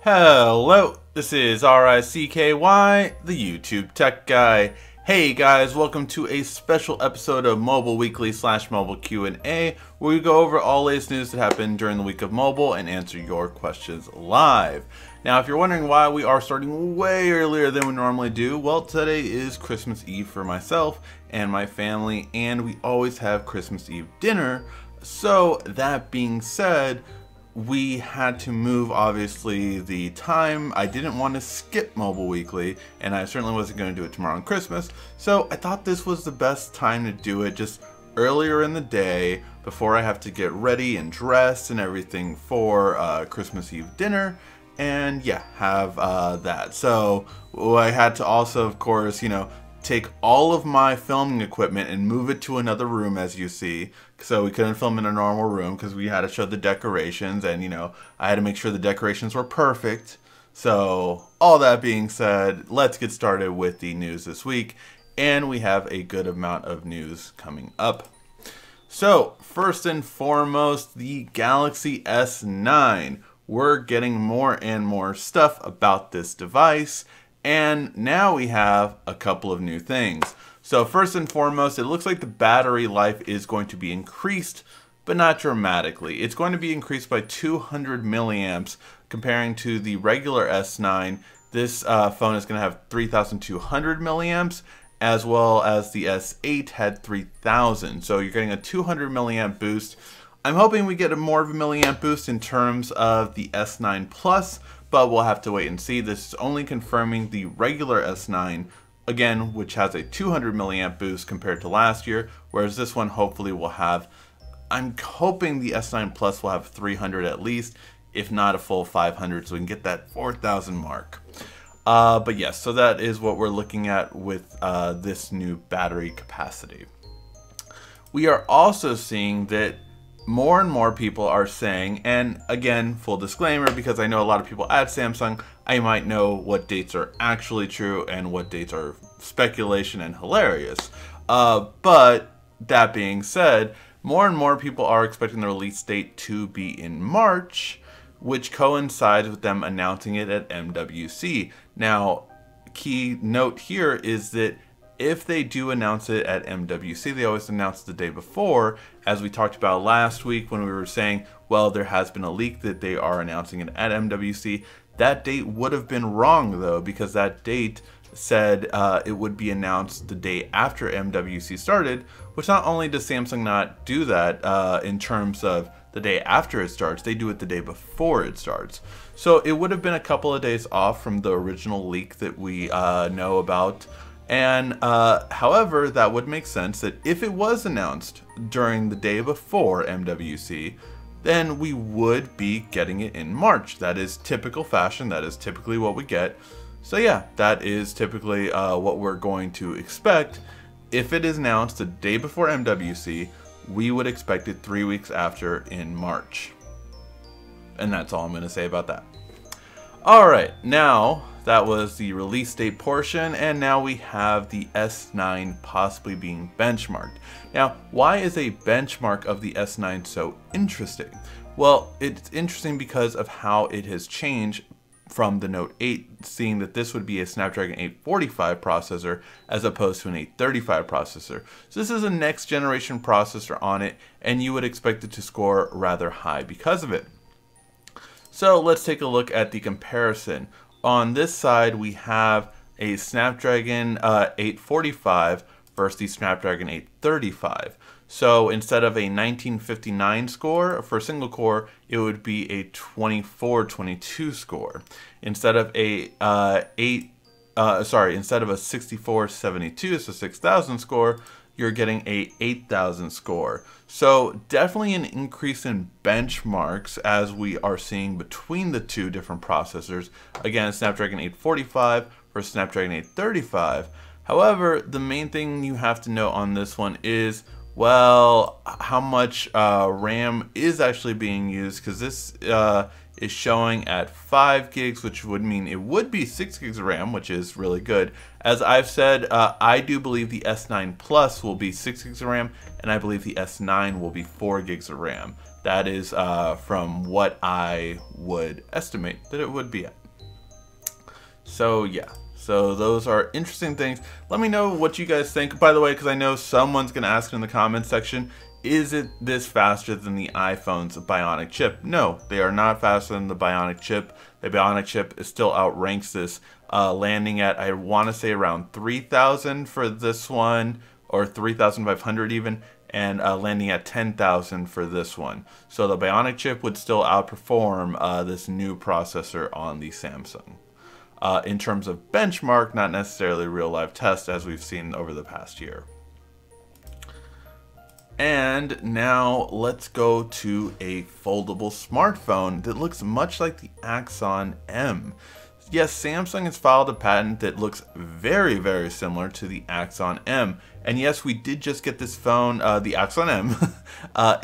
Hello, this is RICKY, the YouTube Tech Guy. Hey guys, welcome to a special episode of Mobile Weekly / Mobile Q&A, where we go over all latest news that happened during the week of mobile and answer your questions live. Now, if you're wondering why we are starting way earlier than we normally do, well, today is Christmas Eve for myself and my family, and we always have Christmas Eve dinner. So, that being said, we had to move, obviously, the time. I didn't want to skip Mobile Weekly, and I certainly wasn't going to do it tomorrow on Christmas, so I thought this was the best time to do it, just earlier in the day, before I have to get ready and dressed and everything for Christmas Eve dinner, and yeah, have that. So I had to also, of course, take all of my filming equipment and move it to another room, as you see. So we couldn't film in a normal room because we had to show the decorations, and I had to make sure the decorations were perfect. So all that being said, let's get started with the news this week, and we have a good amount of news coming up. So first and foremost, the Galaxy S9. We're getting more and more stuff about this device, and now we have a couple of new things. So first and foremost, it looks like the battery life is going to be increased, but not dramatically. It's going to be increased by 200 milliamps comparing to the regular S9. This phone is going to have 3,200 milliamps, as well as the S8 had 3,000. So you're getting a 200 milliamp boost. I'm hoping we get a more of a milliamp boost in terms of the S9 Plus, but we'll have to wait and see. This is only confirming the regular S9, again, which has a 200 milliamp boost compared to last year, whereas this one hopefully will have, I'm hoping the S9 Plus will have 300 at least, if not a full 500, so we can get that 4,000 mark. But yes, so that is what we're looking at with this new battery capacity. We are also seeing that more and more people are saying, and again, full disclaimer, because I know a lot of people at Samsung, I might know what dates are actually true and what dates are speculation and hilarious. But that being said, more and more people are expecting the release date to be in March, which coincides with them announcing it at MWC. Now, key note here is that if they do announce it at MWC, they always announce the day before, as we talked about last week when we were saying, well, there has been a leak that they are announcing it at MWC. That date would have been wrong, though, because that date said it would be announced the day after MWC started, which not only does Samsung not do that in terms of the day after it starts, they do it the day before it starts. So it would have been a couple of days off from the original leak that we know about. And however, that would make sense that if it was announced during the day before MWC, then we would be getting it in March. That is typical fashion. That is typically what we get. So yeah, that is typically what we're going to expect. If it is announced the day before MWC, we would expect it 3 weeks after in March. And that's all I'm going to say about that. All right, now that was the release date portion, and now we have the S9 possibly being benchmarked. Now, why is a benchmark of the S9 so interesting? Well, it's interesting because of how it has changed from the Note 8, seeing that this would be a Snapdragon 845 processor as opposed to an 835 processor. So this is a next generation processor on it, and you would expect it to score rather high because of it. So let's take a look at the comparison. On this side, we have a Snapdragon 845 versus the Snapdragon 835. So instead of a 1959 score for a single core, it would be a 2422 score. Instead of a instead of a 6472, so 6000 score, you're getting a 8000 score. So definitely an increase in benchmarks as we are seeing between the two different processors. Again, Snapdragon 845 versus Snapdragon 835. However, the main thing you have to know on this one is, well, how much RAM is actually being used, because this is showing at 5 gigs, which would mean it would be 6 gigs of RAM, which is really good. As I've said, I do believe the S9 Plus will be 6 gigs of RAM, and I believe the S9 will be 4 gigs of RAM. That is from what I would estimate that it would be at. So yeah, so those are interesting things. Let me know what you guys think. By the way, because I know someone's going to ask in the comments section, is it this faster than the iPhone's Bionic chip? No, they are not faster than the Bionic chip. The Bionic chip still outranks this, landing at, I want to say, around 3,000 for this one, or 3,500 even, and landing at 10,000 for this one. So the Bionic chip would still outperform this new processor on the Samsung. In terms of benchmark, not necessarily real life test as we've seen over the past year. And now let's go to a foldable smartphone that looks much like the Axon M. Yes, Samsung has filed a patent that looks very, very similar to the Axon M. And yes, we did just get this phone, the Axon M,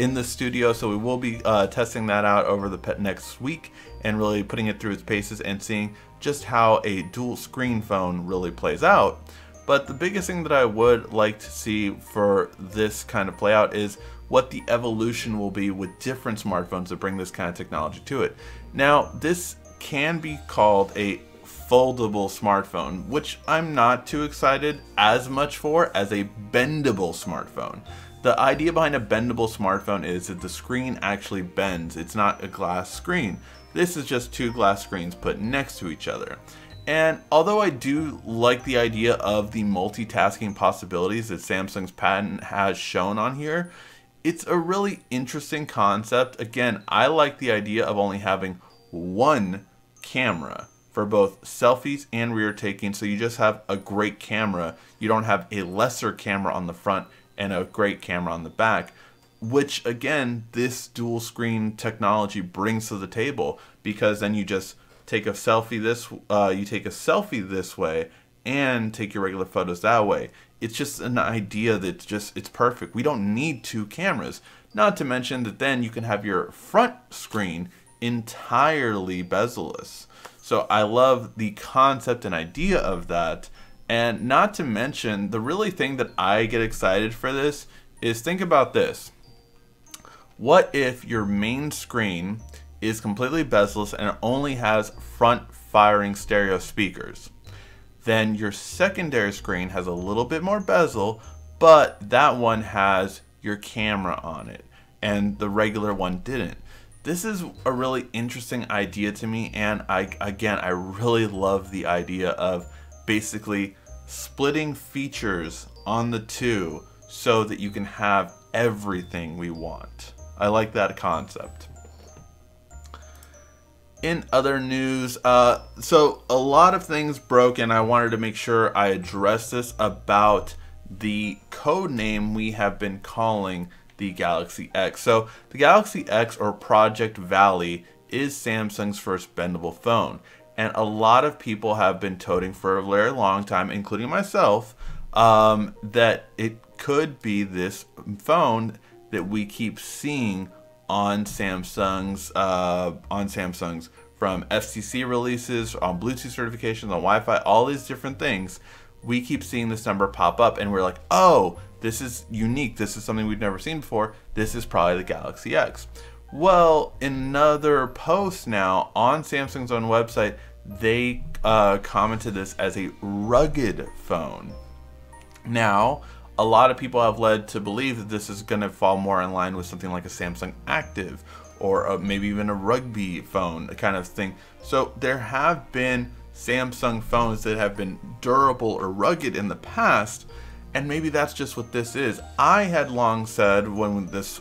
in the studio. So we will be testing that out over the next week and really putting it through its paces and seeing just how a dual screen phone really plays out. But the biggest thing that I would like to see for this kind of play out is what the evolution will be with different smartphones that bring this kind of technology to it. Now, this can be called a foldable smartphone, which I'm not too excited as much for as a bendable smartphone. The idea behind a bendable smartphone is that the screen actually bends. It's not a glass screen. This is just two glass screens put next to each other. And although I do like the idea of the multitasking possibilities that Samsung's patent has shown on here, it's a really interesting concept. Again, I like the idea of only having one camera for both selfies and rear taking, so you just have a great camera. You don't have a lesser camera on the front and a great camera on the back, which again, this dual screen technology brings to the table, because then you just take a selfie this way and take your regular photos that way. It's just an idea that's it's perfect. We don't need two cameras. Not to mention that then you can have your front screen entirely bezel-less. So I love the concept and idea of that. And not to mention, the really thing that I get excited for this is, think about this. What if your main screen is completely bezel-less and it only has front firing stereo speakers? Then your secondary screen has a little bit more bezel, but that one has your camera on it and the regular one didn't. This is a really interesting idea to me, and I really love the idea of basically splitting features on the two so that you can have everything we want. I like that concept. In other news, so a lot of things broke, and I wanted to make sure I address this about the code name we have been calling the Galaxy X. So the Galaxy X, or Project Valley, is Samsung's first bendable phone. And a lot of people have been toting for a very long time, including myself, that it could be this phone that we keep seeing on Samsung's from FCC releases, on Bluetooth certifications, on Wi-Fi, all these different things. We keep seeing this number pop up, and we're like, oh, this is unique. This is something we've never seen before. This is probably the Galaxy X. Well, in another post now on Samsung's own website, they commented this as a rugged phone. Now, a lot of people have led to believe that this is going to fall more in line with something like a Samsung Active, or maybe even a rugby phone kind of thing. So there have been Samsung phones that have been durable or rugged in the past, and maybe that's just what this is. I had long said when this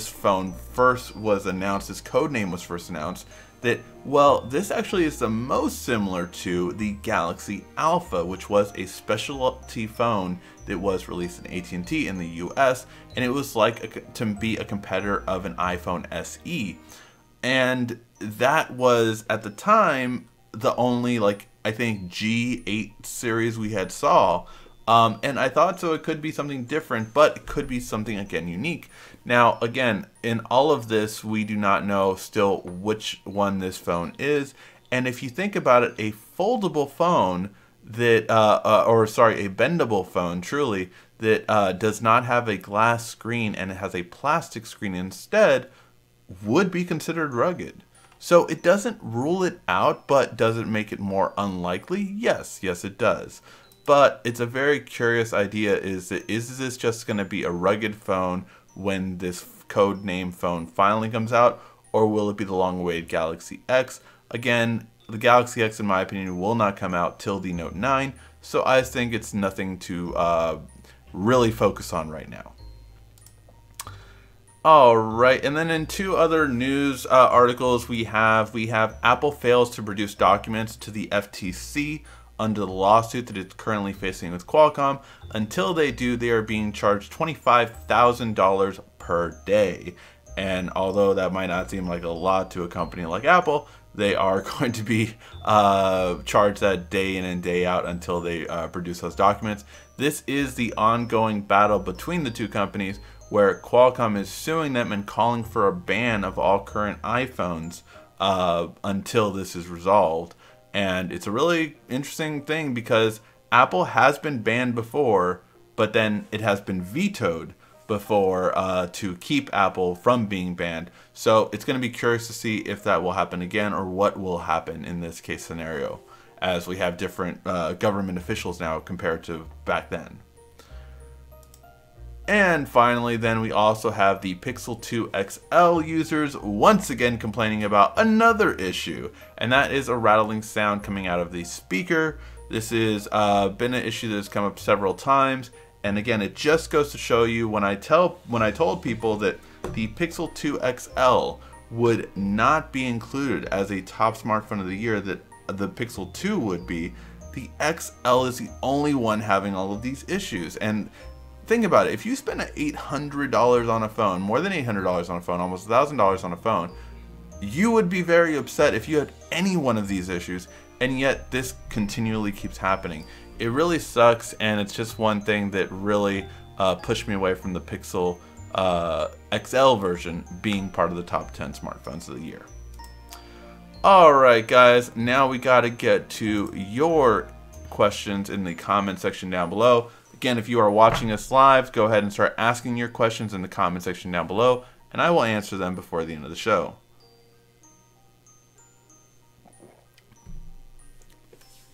phone first was announced, this code name was first announced, that, well, this actually is the most similar to the Galaxy Alpha, which was a specialty phone that was released in AT&T in the US, and it was like to be a competitor of an iPhone SE. And that was, at the time, the only, like, I think G8 series we had saw. And I thought, so it could be something different, but it could be something, again, unique. Now, again, in all of this, we do not know still which one this phone is. And if you think about it, a foldable phone that, a bendable phone, truly, that does not have a glass screen and it has a plastic screen instead, would be considered rugged. So it doesn't rule it out, but does it make it more unlikely? Yes, it does. But it's a very curious idea. Is this just going to be a rugged phone when this code name phone finally comes out, or will it be the long-awaited Galaxy X? Again, the Galaxy X, in my opinion, will not come out till the Note 9, so I think it's nothing to really focus on right now. Alright, and then in two other news articles we have Apple fails to produce documents to the FTC under the lawsuit that it's currently facing with Qualcomm. Until they do, they are being charged $25,000 per day. And although that might not seem like a lot to a company like Apple, they are going to be charged that day in and day out until they produce those documents. This is the ongoing battle between the two companies, where Qualcomm is suing them and calling for a ban of all current iPhones until this is resolved. And it's a really interesting thing because Apple has been banned before, but then it has been vetoed before to keep Apple from being banned. So it's going to be curious to see if that will happen again, or what will happen in this case scenario, as we have different government officials now compared to back then. And finally, then we also have the Pixel 2 XL users once again complaining about another issue, and that is a rattling sound coming out of the speaker. This has been an issue that has come up several times, and again, it just goes to show you when I told people that the Pixel 2 XL would not be included as a top smartphone of the year, that the Pixel 2 would be. The XL is the only one having all of these issues. And think about it, if you spend $800 on a phone, more than $800 on a phone, almost $1,000 on a phone, you would be very upset if you had any one of these issues, and yet this continually keeps happening. It really sucks, and it's just one thing that really pushed me away from the Pixel XL version being part of the top 10 smartphones of the year. Alright guys, now we gotta get to your questions in the comment section down below. Again, if you are watching us live, go ahead and start asking your questions in the comment section down below, and I will answer them before the end of the show.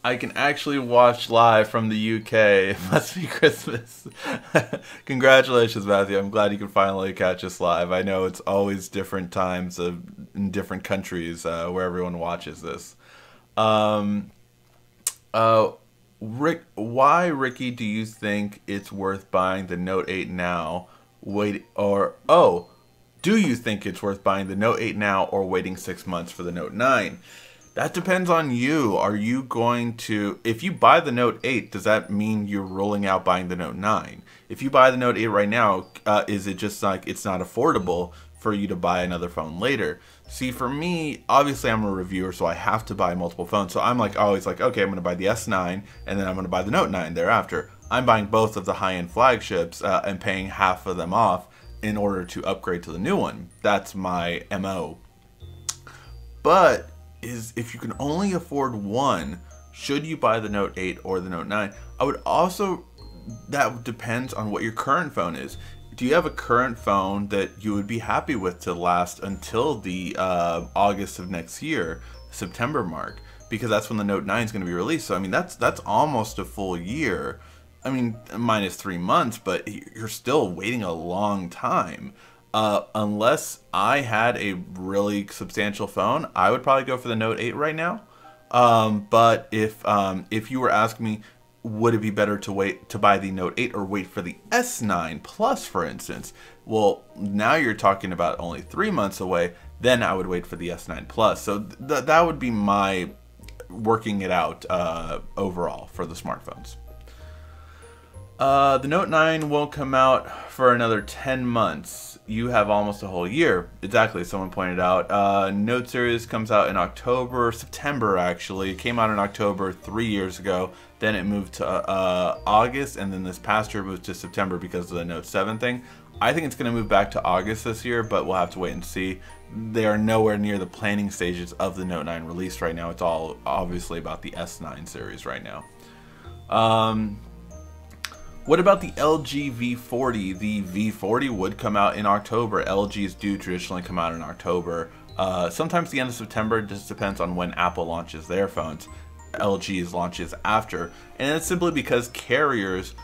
I can actually watch live from the UK. It must be Christmas. Congratulations, Matthew. I'm glad you can finally catch us live. I know it's always different times in different countries where everyone watches this. Why, Ricky, do you think it's worth buying the Note 8 now? Do you think it's worth buying the Note 8 now or waiting 6 months for the Note 9? That depends on you. Are you going to, if you buy the Note 8, does that mean you're rolling out buying the Note 9? If you buy the Note 8 right now, is it just like it's not affordable for you to buy another phone later? See, for me, obviously I'm a reviewer, so I have to buy multiple phones. So I'm like always like, okay, I'm going to buy the S9 and then I'm going to buy the Note 9 thereafter. I'm buying both of the high-end flagships and paying half of them off in order to upgrade to the new one. That's my MO. But if you can only afford one, should you buy the Note 8 or the Note 9? That depends on what your current phone is. Do you have a current phone that you would be happy with to last until the August of next year, September mark? Because that's when the Note 9 is going to be released. So I mean, that's almost a full year. I mean, minus 3 months, but you're still waiting a long time. Unless I had a really substantial phone, I would probably go for the Note 8 right now. But if you were asking me, would it be better to wait to buy the Note 8 or wait for the S9 Plus, for instance? Well, now you're talking about only 3 months away. Then I would wait for the S9 Plus. So that would be my working it out overall for the smartphones. The Note 9 won't come out for another 10 months. You have almost a whole year. Exactly, someone pointed out. Note series comes out in September actually. It came out in October 3 years ago. Then it moved to August, and then this past year moved to September because of the Note 7 thing. I think it's going to move back to August this year, but we'll have to wait and see. They are nowhere near the planning stages of the Note 9 release right now. It's all obviously about the S9 series right now. What about the LG V40? The V40 would come out in October. LGs do traditionally come out in October. Sometimes the end of September, just depends on when Apple launches their phones. LG's launches after. And it's simply because carriers,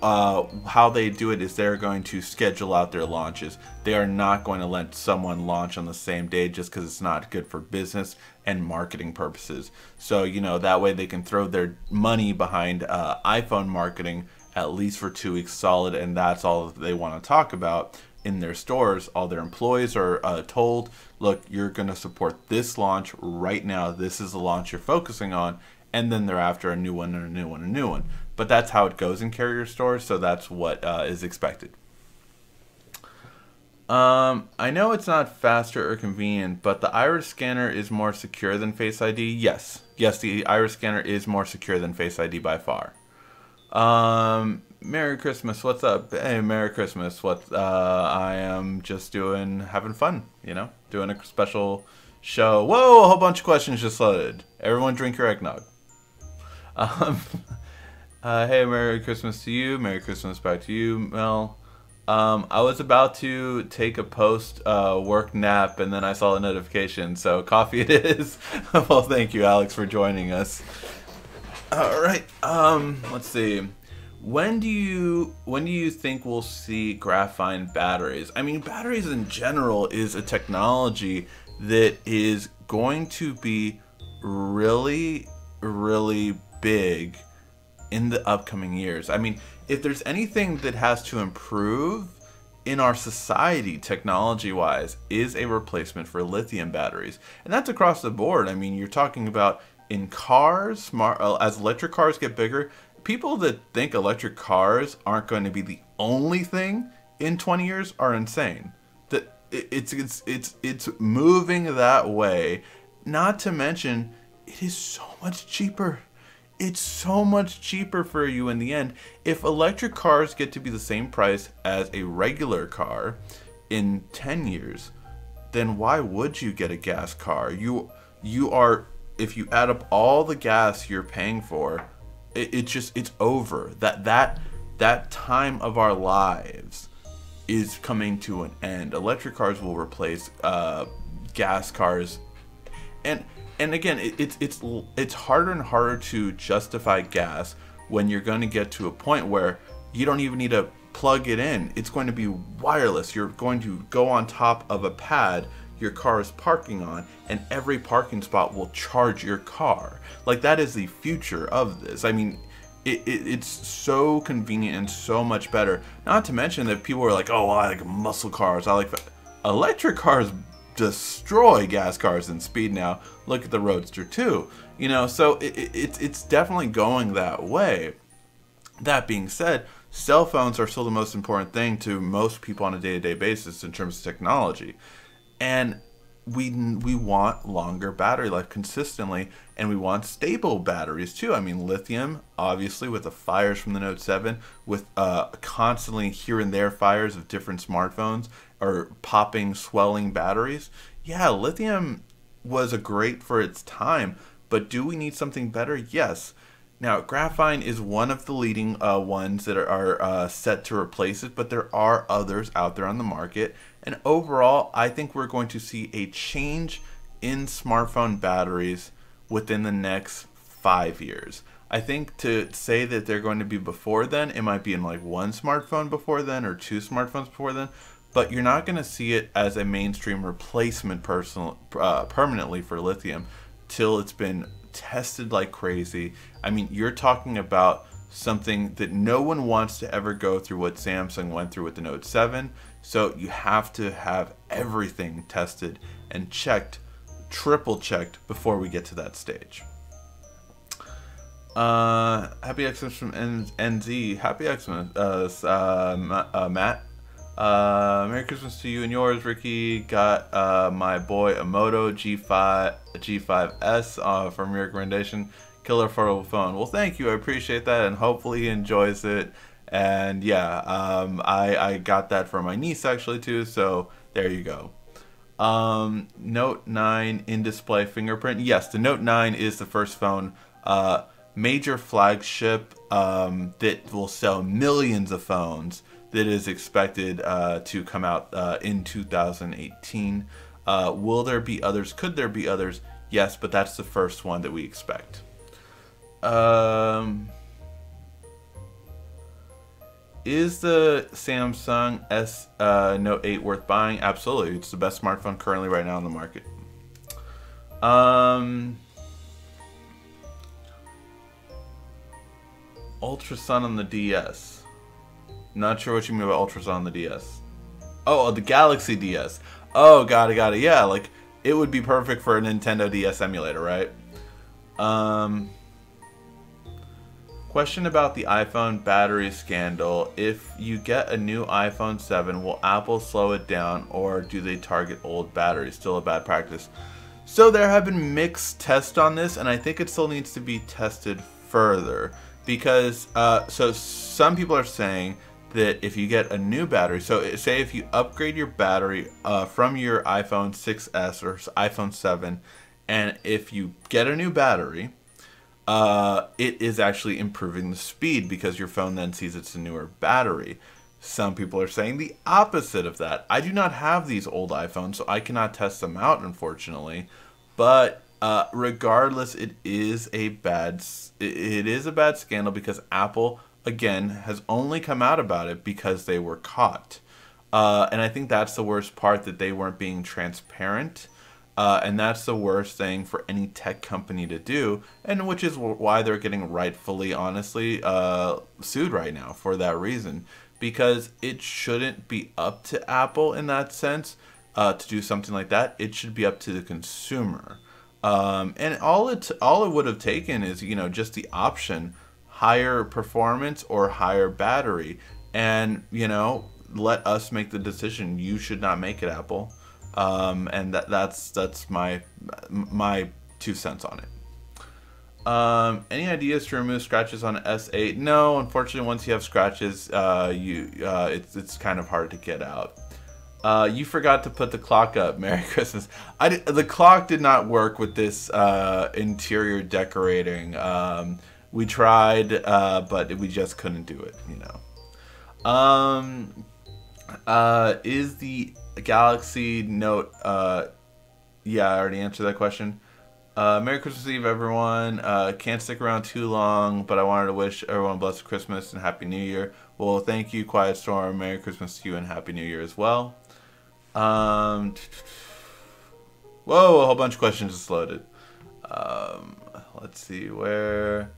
how they do it is they're going to schedule out their launches. They are not going to let someone launch on the same day just because it's not good for business and marketing purposes. So, you know, that way they can throw their money behind iPhone marketing at least for 2 weeks solid, and that's all that they want to talk about in their stores. All their employees are told, look, you're going to support this launch right now. This is the launch you're focusing on, and then thereafter a new one and a new one and a new one. But that's how it goes in carrier stores, so that's what is expected. I know it's not faster or convenient, but the iris scanner is more secure than Face ID. Yes, the iris scanner is more secure than Face ID by far. Merry Christmas, what's up? Hey, Merry Christmas, I am just having fun, you know, doing a special show. Whoa, a whole bunch of questions just loaded. Everyone drink your eggnog. Hey, Merry Christmas to you, Merry Christmas back to you, Mel. I was about to take a post-work nap, and then I saw the notification, so coffee it is. Well, thank you, Alex, for joining us. Alright, let's see. When do you think we'll see graphene batteries? I mean, batteries in general is a technology that is going to be really, really big in the upcoming years. I mean, if there's anything that has to improve in our society technology-wise, is a replacement for lithium batteries. And that's across the board. I mean, you're talking about in cars, as electric cars get bigger, people that think electric cars aren't going to be the only thing in 20 years are insane. That it's moving that way. Not to mention, it is so much cheaper. It's so much cheaper for you in the end. If electric cars get to be the same price as a regular car in 10 years, then why would you get a gas car? You are, if you add up all the gas you're paying for, it's over. That time of our lives is coming to an end. Electric cars will replace gas cars, and again, it's harder and harder to justify gas when you're going to get to a point where you don't even need to plug it in. It's going to be wireless. You're going to go on top of a pad your car is parking on, and every parking spot will charge your car. Like, that is the future of this. I mean, it's so convenient and so much better. Not to mention that people are like, oh, I like muscle cars. I like electric cars. Destroy gas cars in speed now. Look at the Roadster 2. You know, so it's definitely going that way. That being said, cell phones are still the most important thing to most people on a day-to-day basis in terms of technology. And we want longer battery life consistently, and we want stable batteries too. I mean, lithium, obviously, with the fires from the Note 7, with constantly here and there fires of different smartphones or popping, swelling batteries. Yeah, lithium was great for its time, but do we need something better? Yes. Now, graphene is one of the leading ones that are set to replace it, but there are others out there on the market. And overall, I think we're going to see a change in smartphone batteries within the next 5 years. I think to say that they're going to be before then, it might be in like one smartphone before then or two smartphones before then, but you're not going to see it as a mainstream replacement permanently for lithium till it's been tested like crazy. I mean, you're talking about something that no one wants to ever go through what Samsung went through with the Note 7. So you have to have everything tested and checked, triple checked before we get to that stage. Happy Xmas from NZ. Happy Xmas, Matt. Merry Christmas to you and yours, Ricky. Got my boy a Moto G5S from your recommendation. Killer affordable phone. Well, thank you. I appreciate that, and hopefully he enjoys it. And yeah, I got that for my niece actually too. So there you go. Note 9 in-display fingerprint. Yes, the Note 9 is the first phone, major flagship that will sell millions of phones that is expected to come out in 2018. Will there be others? Could there be others? Yes, but that's the first one that we expect. Is the Samsung S Note 8 worth buying? Absolutely. It's the best smartphone currently right now on the market. Ultrasun on the DS. Not sure what you mean by Ultrasun on the DS. Oh, the Galaxy DS. Oh, got it. Yeah, like, it would be perfect for a Nintendo DS emulator, right? Question about the iPhone battery scandal. If you get a new iPhone 7, will Apple slow it down, or do they target old batteries? Still a bad practice. So there have been mixed tests on this, and I think it still needs to be tested further. Because, so some people are saying that if you get a new battery, so say if you upgrade your battery from your iPhone 6S or iPhone 7, and if you get a new battery, it is actually improving the speed because your phone then sees it's a newer battery. Some people are saying the opposite of that. I do not have these old iPhones, so I cannot test them out, unfortunately. But regardless, it is a bad scandal because Apple, again, has only come out about it because they were caught. And I think that's the worst part, that they weren't being transparent. And that's the worst thing for any tech company to do, and which is why they're getting rightfully, honestly, sued right now for that reason. Because it shouldn't be up to Apple in that sense to do something like that. It should be up to the consumer. And all it would have taken is, you know, just the option, higher performance or higher battery, and, you know, let us make the decision. You should not make it, Apple. And that's my 2 cents on it. Any ideas to remove scratches on S8? No, unfortunately, once you have scratches, it's kind of hard to get out. You forgot to put the clock up. Merry Christmas. The clock did not work with this interior decorating. We tried, but we just couldn't do it, you know. Is the Galaxy Note, yeah, I already answered that question. Merry Christmas Eve, everyone. Can't stick around too long, but I wanted to wish everyone a blessed Christmas and Happy New Year. Well, thank you, Quiet Storm. Merry Christmas to you and Happy New Year as well. Whoa, a whole bunch of questions just loaded. Let's see where.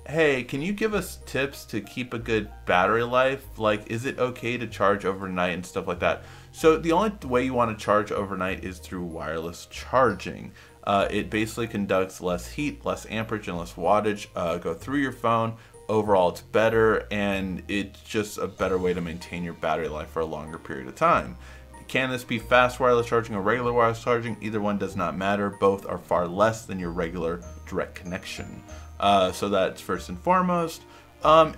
Hey, can you give us tips to keep a good battery life? Like, is it okay to charge overnight and stuff like that? So the only way you want to charge overnight is through wireless charging. It basically conducts less heat, less amperage, and less wattage go through your phone. Overall, it's better, and it's just a better way to maintain your battery life for a longer period of time. Can this be fast wireless charging or regular wireless charging? Either one does not matter. Both are far less than your regular direct connection. So that's first and foremost.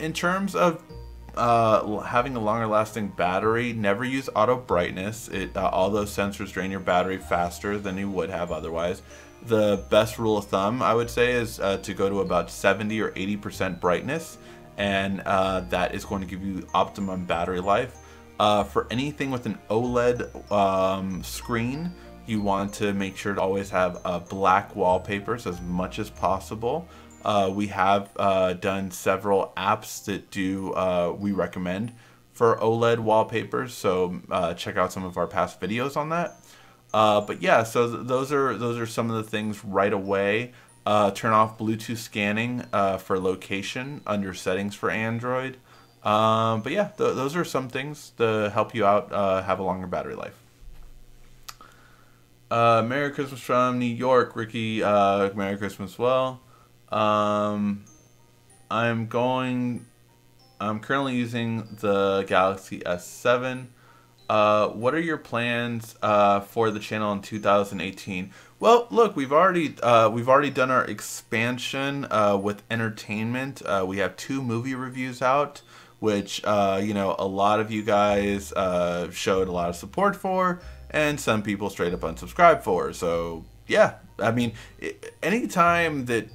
In terms of having a longer lasting battery, never use auto brightness. All those sensors drain your battery faster than you would have otherwise. The best rule of thumb, I would say, is to go to about 70 or 80% brightness, and that is going to give you optimum battery life. For anything with an OLED screen, you want to make sure to always have black wallpapers as much as possible. We have done several apps that we recommend for OLED wallpapers, so check out some of our past videos on that. But yeah, so those are some of the things right away. Turn off Bluetooth scanning for location under settings for Android. But yeah, those are some things to help you out have a longer battery life. Merry Christmas from New York, Ricky. Merry Christmas as well. I'm currently using the Galaxy S7. What are your plans for the channel in 2018? Well, look, we've already done our expansion with entertainment. We have 2 movie reviews out, which you know, a lot of you guys showed a lot of support for, and some people straight up unsubscribed for. So yeah, I mean, anytime that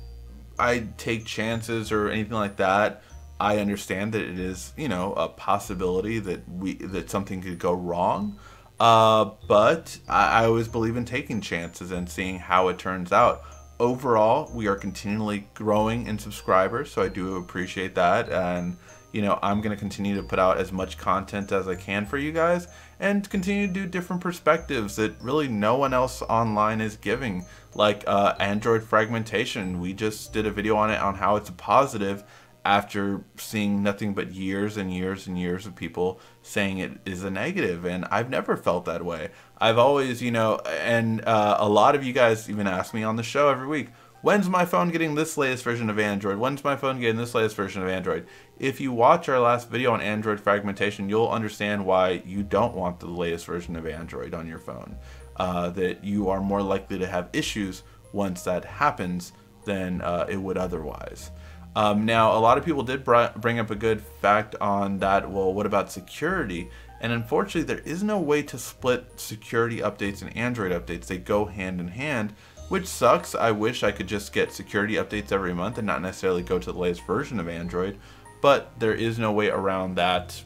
I take chances or anything like that. I understand that it is, you know, a possibility that something could go wrong. But I always believe in taking chances and seeing how it turns out. Overall, we are continually growing in subscribers, so I do appreciate that. And, you know, I'm going to continue to put out as much content as I can for you guys and continue to do different perspectives that really no one else online is giving. Like Android fragmentation. We just did a video on it on how it's a positive after seeing nothing but years and years and years of people saying it is a negative, and I've never felt that way. I've always, you know, and a lot of you guys even ask me on the show every week, when's my phone getting this latest version of Android? When's my phone getting this latest version of Android? If you watch our last video on Android fragmentation, you'll understand why you don't want the latest version of Android on your phone. That you are more likely to have issues once that happens than it would otherwise. Now, a lot of people did bring up a good fact on that. Well, what about security? And unfortunately, there is no way to split security updates and Android updates. They go hand in hand, which sucks. I wish I could just get security updates every month and not necessarily go to the latest version of Android, but there is no way around that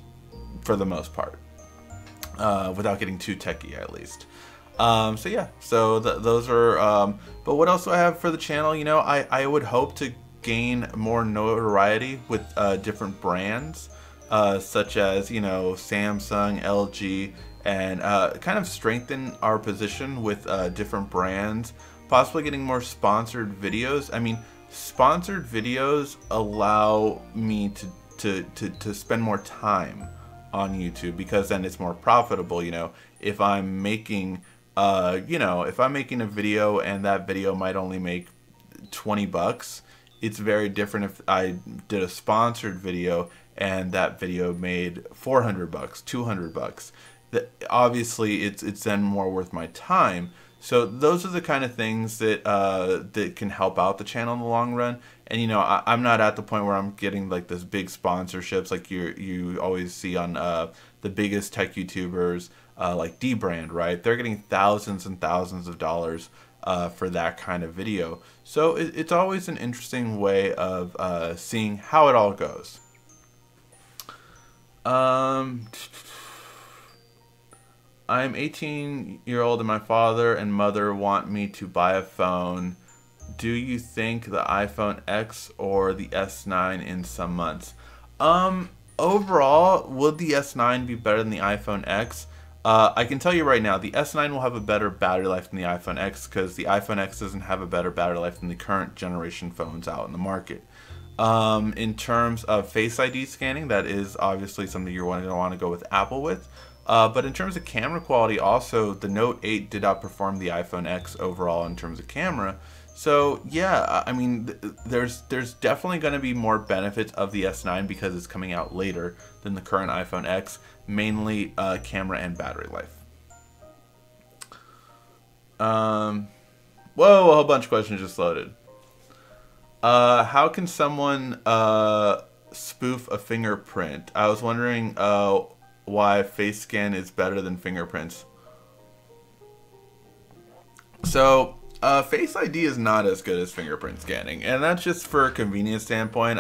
for the most part, without getting too techie at least. So yeah, so those are, but what else do I have for the channel? You know, I would hope to gain more notoriety with different brands, such as, you know, Samsung, LG, and kind of strengthen our position with different brands, possibly getting more sponsored videos. I mean, sponsored videos allow me to spend more time on YouTube, because then it's more profitable. You know, if I'm making you know, if I'm making a video and that video might only make 20 bucks, it's very different if I did a sponsored video and that video made 400 bucks, 200 bucks. That obviously it's then more worth my time. So those are the kind of things that that can help out the channel in the long run. And you know, I'm not at the point where I'm getting like this big sponsorships like you always see on the biggest tech YouTubers, like D-Brand, right? They're getting thousands and thousands of dollars for that kind of video. So it's always an interesting way of seeing how it all goes. I'm 18-year-old and my father and mother want me to buy a phone. Do you think the iPhone X or the S9 in some months? Overall, would the S9 be better than the iPhone X? I can tell you right now, the S9 will have a better battery life than the iPhone X, because the iPhone X doesn't have a better battery life than the current generation phones out in the market. In terms of Face ID scanning, that is obviously something you're going to want to go with Apple with. But in terms of camera quality, also, the Note 8 did outperform the iPhone X overall in terms of camera. So yeah, I mean, there's definitely going to be more benefits of the S9 because it's coming out later than the current iPhone X, mainly camera and battery life. Whoa, a whole bunch of questions just loaded. How can someone spoof a fingerprint? I was wondering why face scan is better than fingerprints. So Face ID is not as good as fingerprint scanning, and that's just for a convenience standpoint.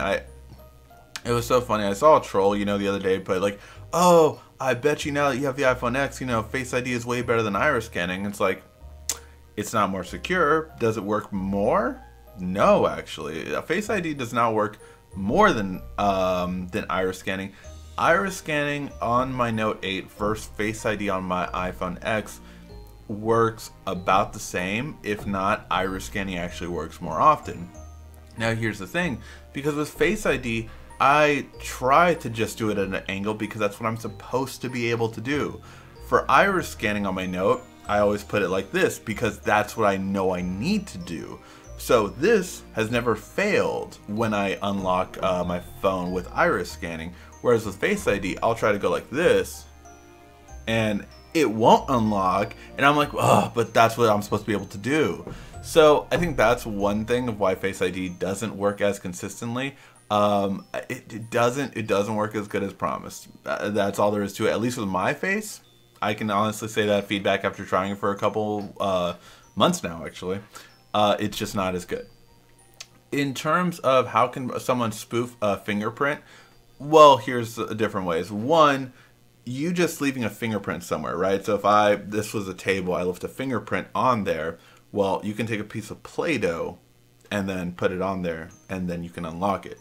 It was so funny. I saw a troll, you know, the other day, but like, oh, I bet you now that you have the iPhone X, you know, Face ID is way better than iris scanning. It's like, it's not more secure. Does it work more? No, actually, Face ID does not work more than iris scanning. Iris scanning on my Note 8 versus Face ID on my iPhone X works about the same. If not, iris scanning actually works more often. Now here's the thing, because with Face ID, I try to just do it at an angle because that's what I'm supposed to be able to do. For iris scanning on my Note, I always put it like this because that's what I know I need to do. So this has never failed when I unlock my phone with iris scanning. Whereas with Face ID, I'll try to go like this and it won't unlock, and I'm like, oh, but that's what I'm supposed to be able to do. So I think that's one thing of why Face ID doesn't work as consistently. It doesn't work as good as promised. That's all there is to it. At least with my face, I can honestly say that feedback after trying it for a couple months now. Actually, it's just not as good. In terms of how can someone spoof a fingerprint, well, here's different ways. One, you just leaving a fingerprint somewhere, right? So if this was a table, I left a fingerprint on there, well, you can take a piece of Play-Doh and then put it on there, and then you can unlock it.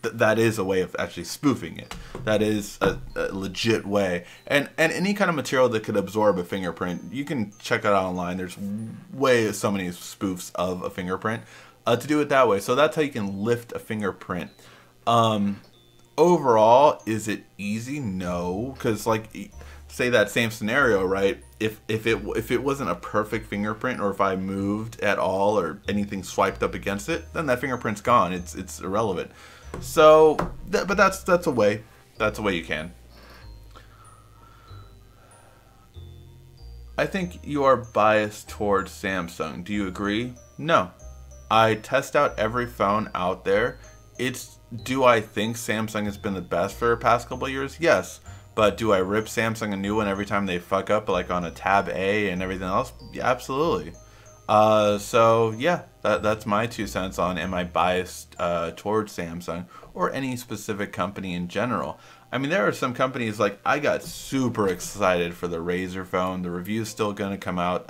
That is a way of actually spoofing it. That is a legit way. And any kind of material that could absorb a fingerprint, you can check it out online. There's so many spoofs of a fingerprint to do it that way. So that's how you can lift a fingerprint. Overall, is it easy? No, because like, say that same scenario, right? If it wasn't a perfect fingerprint, or if I moved at all or anything swiped up against it, then that fingerprint's gone. It's irrelevant. So, but that's a way. That's a way you can. I think you are biased towards Samsung. Do you agree? No. I test out every phone out there. Do I think Samsung has been the best for the past couple of years? Yes. But do I rip Samsung a new one every time they fuck up, like on a Tab A and everything else? Yeah, absolutely. So yeah, that's my 2 cents on am I biased towards Samsung or any specific company in general. I mean, there are some companies, like I got super excited for the Razer phone. The review's still going to come out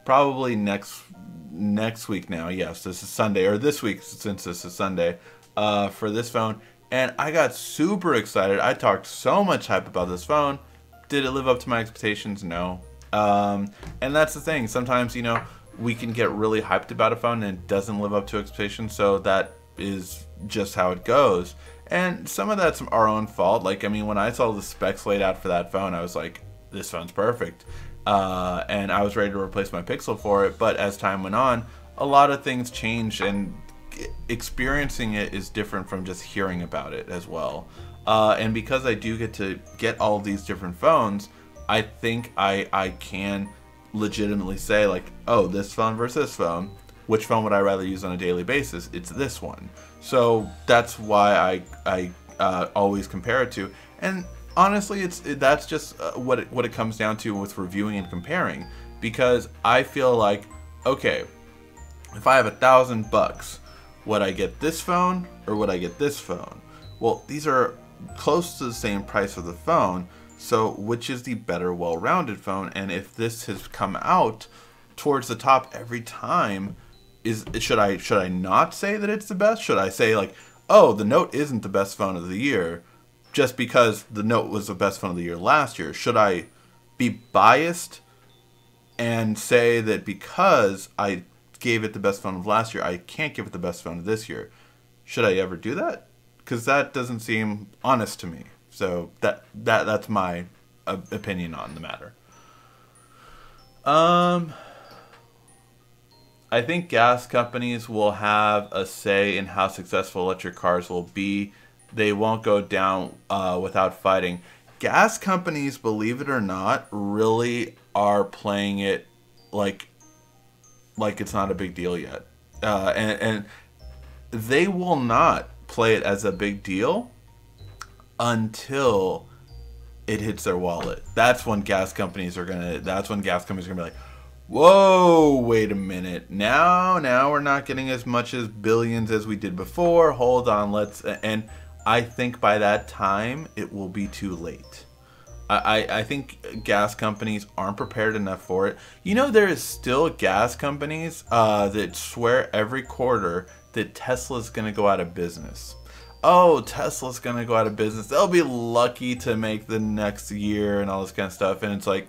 probably next week now. Yes, this is Sunday, or this week since this is Sunday, for this phone. And I got super excited. I talked so much hype about this phone. Did it live up to my expectations? No. And that's the thing. Sometimes, you know, we can get really hyped about a phone and it doesn't live up to expectations. So that is just how it goes. And some of that's our own fault. Like, I mean, when I saw the specs laid out for that phone, I was like, this phone's perfect. And I was ready to replace my Pixel for it. But as time went on, a lot of things changed, and experiencing it is different from just hearing about it as well. And because I do get to get all these different phones, I think I can legitimately say, like, oh, this phone versus this phone, which phone would I rather use on a daily basis? It's this one. So that's why I always compare it to. And honestly, that's just what it comes down to with reviewing and comparing. Because I feel like, okay, if I have $1,000, would I get this phone or would I get this phone? Well, these are close to the same price of the phone. So which is the better, well-rounded phone? And if this has come out towards the top every time, should I not say that it's the best? Should I say, like, oh, the Note isn't the best phone of the year just because the Note was the best phone of the year last year? Should I be biased and say that because I gave it the best phone of last year, I can't give it the best phone of this year? Should I ever do that? Because that doesn't seem honest to me. So that's my opinion on the matter. I think gas companies will have a say in how successful electric cars will be. They won't go down without fighting. Gas companies, believe it or not, really are playing it like it's not a big deal yet. And they will not play it as a big deal until it hits their wallet. That's when gas companies are gonna be like, whoa, wait a minute. Now we're not getting as much as billions as we did before. Hold on, and I think by that time it will be too late. I think gas companies aren't prepared enough for it. You know, there is still gas companies that swear every quarter that Tesla's gonna go out of business. Oh, Tesla's gonna go out of business. They'll be lucky to make the next year and all this kind of stuff. And it's like,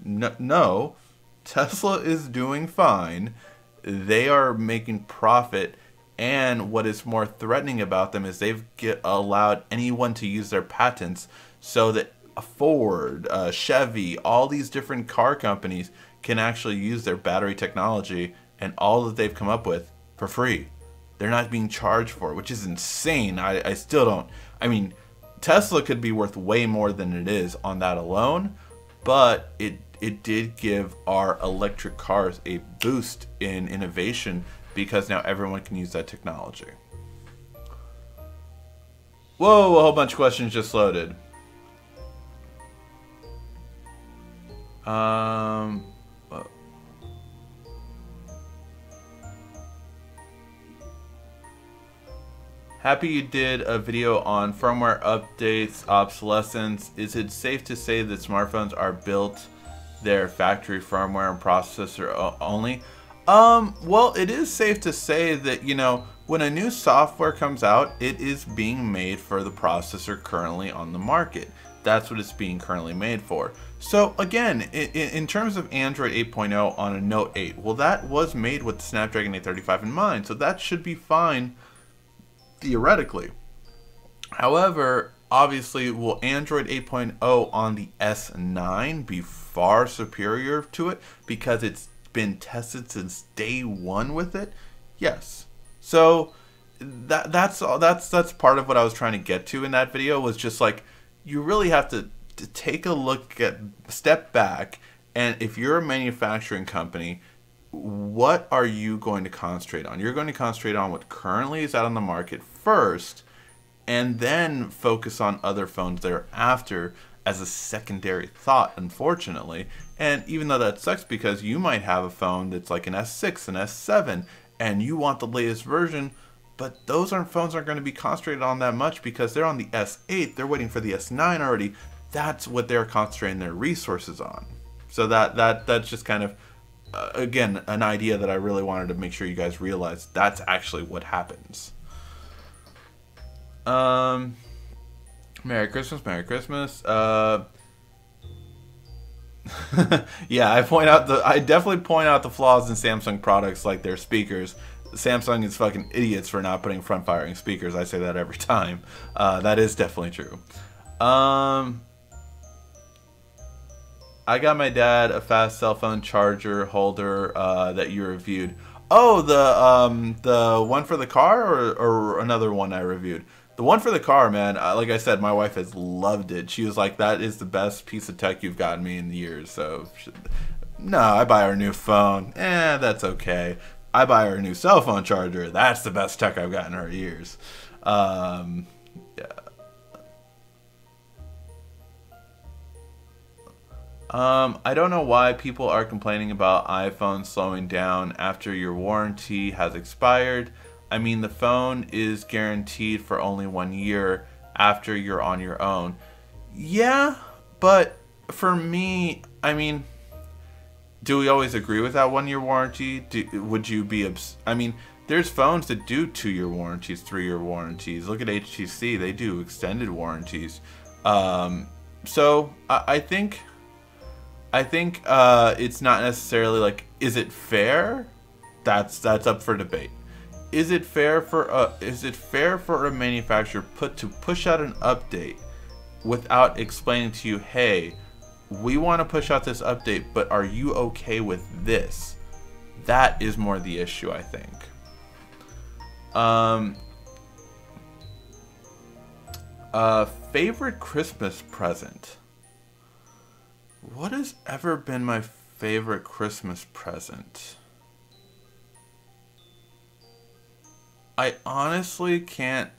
no, Tesla is doing fine. They are making profit. And what is more threatening about them is they've allowed anyone to use their patents so that Ford, Chevy, all these different car companies can actually use their battery technology and all that they've come up with for free. They're not being charged for it, which is insane. I still don't. I mean, Tesla could be worth way more than it is on that alone, but it did give our electric cars a boost in innovation because now everyone can use that technology. Whoa, a whole bunch of questions just loaded. Happy you did a video on firmware updates, obsolescence. Is it safe to say that smartphones are built their factory firmware and processor only? Well, it is safe to say that, you know, when a new software comes out, it is being made for the processor currently on the market. That's what it's being currently made for. So again, in terms of Android 8.0 on a Note 8, well, that was made with the Snapdragon 835 in mind, so that should be fine theoretically. However, obviously, will Android 8.0 on the S9 be far superior to it because it's been tested since day one with it? Yes. So that's part of what I was trying to get to in that video, was just like, you really have to take a look at, step back, and if you're a manufacturing company, what are you going to concentrate on? You're going to concentrate on what currently is out on the market first, and then focus on other phones thereafter as a secondary thought, unfortunately. And even though that sucks, because you might have a phone that's like an S6, an S7, and you want the latest version, but those phones aren't going to be concentrated on that much because they're on the S8, they're waiting for the S9 already. That's what they're concentrating their resources on. So that's just kind of, again, an idea that I really wanted to make sure you guys realize that's actually what happens. Merry Christmas, Merry Christmas. Yeah, I definitely point out the flaws in Samsung products, like their speakers. Samsung is fucking idiots for not putting front firing speakers. I say that every time. That is definitely true. I got my dad a fast cell phone charger holder that you reviewed. Oh, the one for the car, or another one I reviewed? The one for the car, man. Like I said, my wife has loved it. She was like, "That is the best piece of tech you've gotten me in years." So, no, I buy her a new phone. That's okay. I buy her a new cell phone charger. That's the best tech I've gotten her in years. Yeah. I don't know why people are complaining about iPhones slowing down after your warranty has expired. I mean, the phone is guaranteed for only 1 year after you're on your own. Yeah, but for me, I mean, do we always agree with that 1 year warranty? Would you be, I mean, there's phones that do 2-year warranties, 3-year warranties. Look at HTC, they do extended warranties. So I think it's not necessarily like, is it fair? That's up for debate. Is it fair for a manufacturer to push out an update without explaining to you, hey, we want to push out this update, but are you okay with this? That is more the issue, I think. Favorite Christmas present. What has ever been my favorite Christmas present? I honestly can't,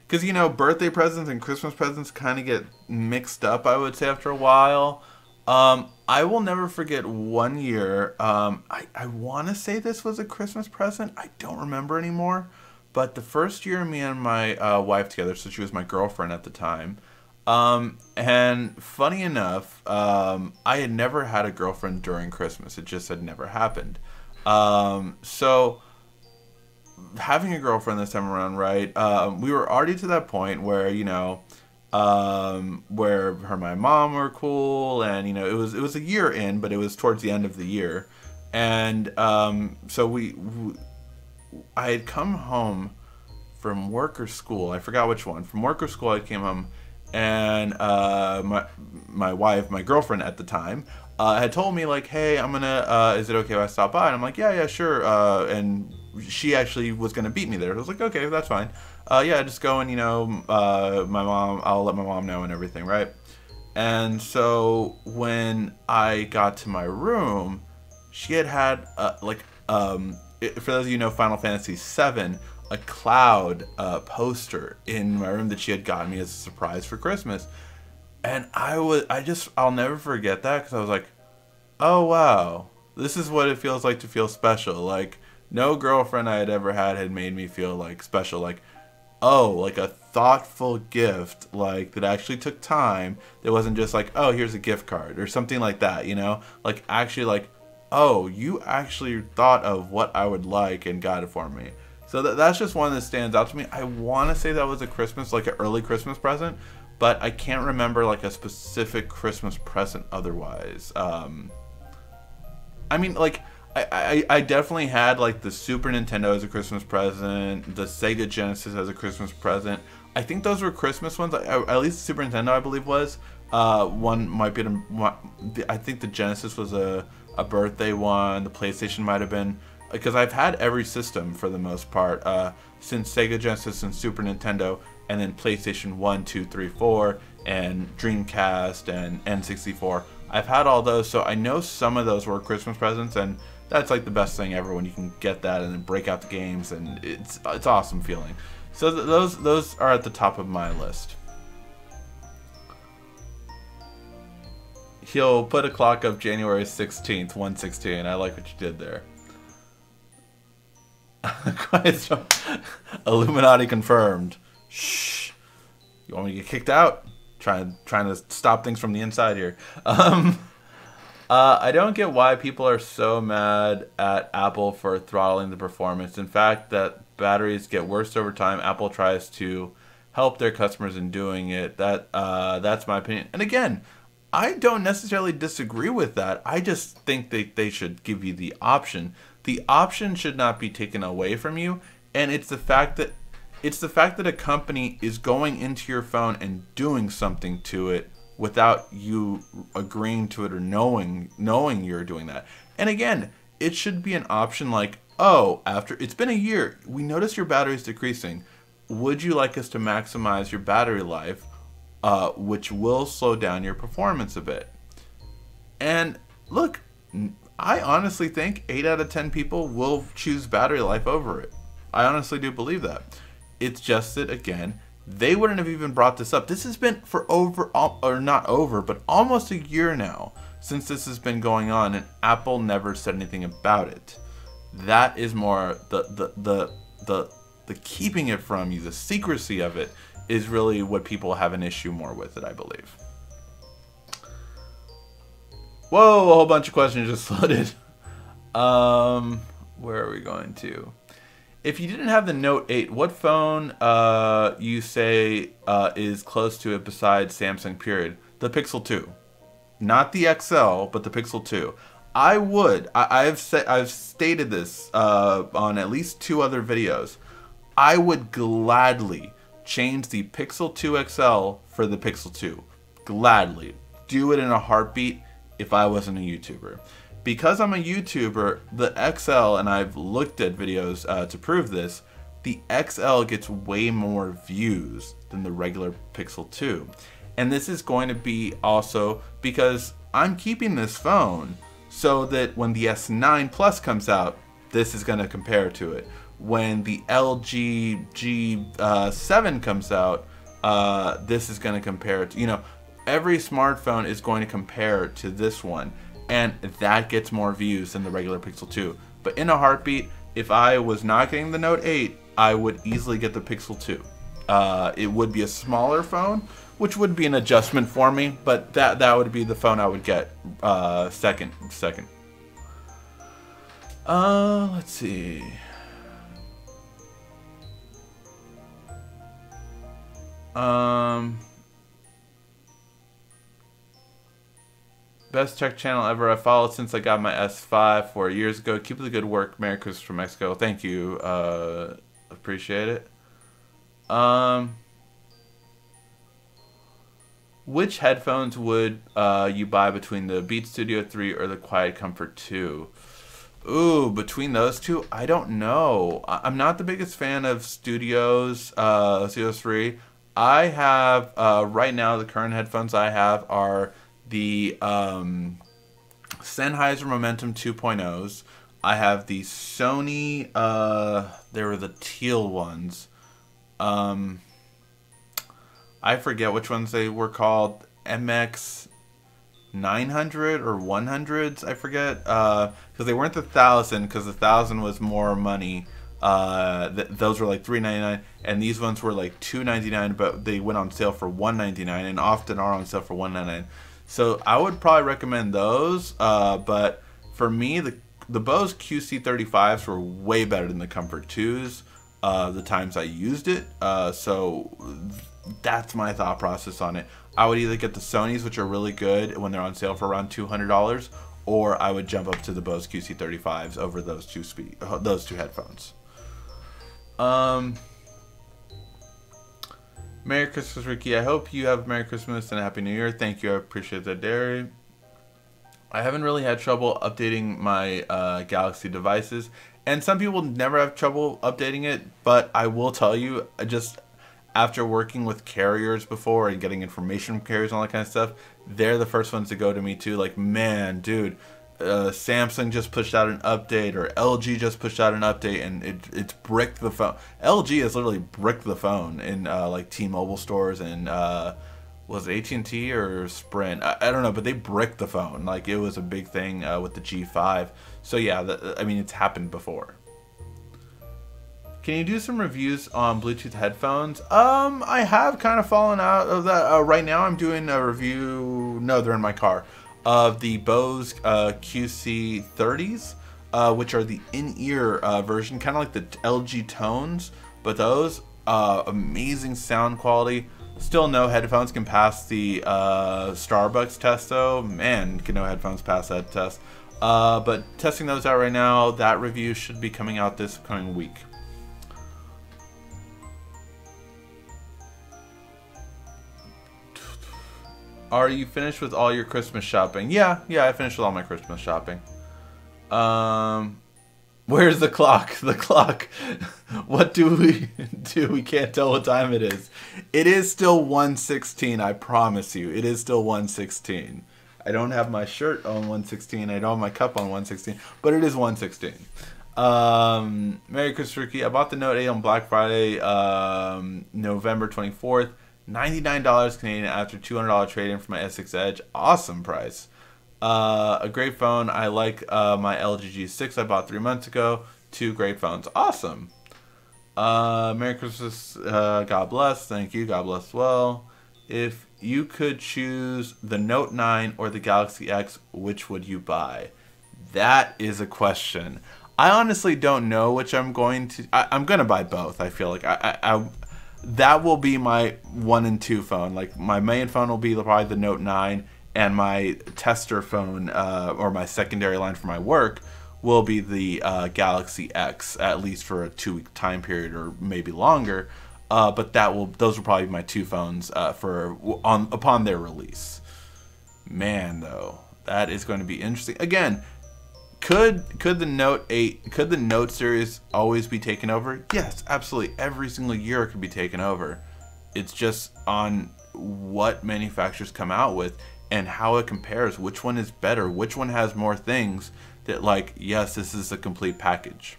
because, you know, birthday presents and Christmas presents kind of get mixed up, I would say, after a while. I will never forget 1 year. I want to say this was a Christmas present. I don't remember anymore. But the first year me and my wife together, so she was my girlfriend at the time. And funny enough, I had never had a girlfriend during Christmas. It just had never happened. So having a girlfriend this time around, right? We were already to that point where, you know, where her and my mom were cool, and, you know, it was a year in, but it was towards the end of the year. And so I had come home from work or school. I forgot which one. From work or school, I came home, and my wife, my girlfriend at the time, had told me, like, hey, I'm gonna, is it okay if I stop by? And I'm like, yeah, sure. And she actually was gonna beat me there. I was like, okay, that's fine. Yeah, just go, and, you know, I'll let my mom know and everything, right? And so when I got to my room, she had like, for those of you who know Final Fantasy VII, a Cloud poster in my room that she had gotten me as a surprise for Christmas. And I'll never forget that, because I was like, oh wow, this is what it feels like to feel special. Like, no girlfriend I had ever had made me feel like special. Like, oh, like a thoughtful gift, like that actually took time. That wasn't just like, oh, here's a gift card or something like that, you know? Like actually like, oh, you actually thought of what I would like and got it for me. So that's just one that stands out to me. I want to say that was a Christmas, like an early Christmas present, but I can't remember like a specific Christmas present otherwise. I mean, like, I definitely had like the Super Nintendo as a Christmas present, the Sega Genesis as a Christmas present. I think those were Christmas ones. At least the Super Nintendo, I believe, was. One might be. I think the Genesis was a birthday one. The PlayStation might have been, because I've had every system for the most part since Sega Genesis and Super Nintendo, and then PlayStation 1, 2, 3, 4, and Dreamcast and N64. I've had all those, so I know some of those were Christmas presents, and that's like the best thing ever when you can get that and then break out the games, and it's awesome feeling. So those are at the top of my list. He'll put a clock of January 16th, 1:16. I like what you did there. Illuminati confirmed. Shh. You want me to get kicked out? Trying to stop things from the inside here. I don't get why people are so mad at Apple for throttling the performance. In fact, that batteries get worse over time. Apple tries to help their customers in doing it. That's my opinion. And again, I don't necessarily disagree with that. I just think they should give you the option. The option should not be taken away from you, and it's the fact that a company is going into your phone and doing something to it without you agreeing to it or knowing you're doing that. And again, it should be an option like, oh, after it's been a year, we notice your battery is decreasing. Would you like us to maximize your battery life, which will slow down your performance a bit? And look, I honestly think 8 out of 10 people will choose battery life over it. I honestly do believe that. It's just that, again, they wouldn't have even brought this up. This has been for almost a year now since this has been going on, and Apple never said anything about it. That is more the keeping it from you, the secrecy of it is really what people have an issue more with it, I believe. Whoa, a whole bunch of questions just flooded. Where are we going to? If you didn't have the Note 8, what phone you say is close to it besides Samsung, period? The Pixel 2. Not the XL, but the Pixel 2. I've stated this on at least 2 other videos. I would gladly change the Pixel 2 XL for the Pixel 2. Gladly. Do it in a heartbeat if I wasn't a YouTuber. Because I'm a YouTuber, the XL, and I've looked at videos to prove this, the XL gets way more views than the regular Pixel 2. And this is going to be also because I'm keeping this phone so that when the S9 Plus comes out, this is going to compare to it. When the LG G7 comes out, this is going to compare to, you know, every smartphone is going to compare to this one. And that gets more views than the regular Pixel 2. But in a heartbeat, if I was not getting the Note 8, I would easily get the Pixel 2. It would be a smaller phone, which would be an adjustment for me, but that would be the phone I would get second. Let's see. Best tech channel ever. I followed since I got my S5 4 years ago. Keep up the good work. Merry Christmas from Mexico. Thank you. Appreciate it. Which headphones would you buy between the Beat Studio 3 or the Quiet Comfort 2? Ooh, between those two, I don't know. I'm not the biggest fan of Studio 3. I have, right now, the current headphones I have are the Sennheiser Momentum 2.0s. I have the Sony, they were the teal ones. I forget which ones they were called. MX 900 or 100s, I forget, because they weren't the 1000, because the 1000 was more money. Those were like $3.99, and these ones were like $2.99, but they went on sale for $1.99, and often are on sale for $1.99. So I would probably recommend those. But for me, the Bose QC35s were way better than the Comfort 2s. The times I used it. So that's my thought process on it. I would either get the Sonys, which are really good when they're on sale for around $200, or I would jump up to the Bose QC35s over those two headphones. Merry Christmas, Ricky. I hope you have a Merry Christmas and a Happy New Year. Thank you. I appreciate that, Derry. I haven't really had trouble updating my Galaxy devices, and some people never have trouble updating it, but I will tell you, just after working with carriers before and getting information from carriers and all that kind of stuff, they're the first ones to go to me too. Like, man, dude, Samsung just pushed out an update, or LG just pushed out an update, and it's bricked the phone. LG has literally bricked the phone in like T-Mobile stores, and was it AT&T or Sprint? I don't know, but they bricked the phone. Like, it was a big thing with the G5. So yeah, I mean, it's happened before. Can you do some reviews on Bluetooth headphones? I have kind of fallen out of that. Right now I'm doing a review, no, they're in my car, of the Bose QC30s, which are the in-ear version, kind of like the LG Tones, but those, amazing sound quality. Still no headphones can pass the Starbucks test though. Man, can no headphones pass that test. But testing those out right now, that review should be coming out this coming week. Are you finished with all your Christmas shopping? Yeah, I finished with all my Christmas shopping. Where's the clock? The clock. What do we do? We can't tell what time it is. It is still 1:16, I promise you. It is still 1:16. I don't have my shirt on 1:16. I don't have my cup on 1:16, but it is 1:16. Merry Christmas, Ricky. I bought the Note 8 on Black Friday, November 24th. $99 Canadian after $200 trade-in for my S6 Edge. Awesome price. A great phone. I like my LG G6 I bought 3 months ago. 2 great phones. Awesome. Merry Christmas. God bless. Thank you. God bless as well. If you could choose the Note 9 or the Galaxy X, which would you buy? That is a question. I honestly don't know which I'm going to... I'm going to buy both, I feel like. That will be my 1 and 2 phone. Like, my main phone will be probably the Note 9, and my tester phone, or my secondary line for my work, will be the Galaxy X, at least for a 2-week time period or maybe longer. But those will probably be my 2 phones upon their release. Man, though, that is going to be interesting. Again, could the Note 8, could the Note series always be taken over? Yes, absolutely. Every single year it could be taken over. It's just on what manufacturers come out with and how it compares. Which one is better? Which one has more things that, like, yes, this is a complete package.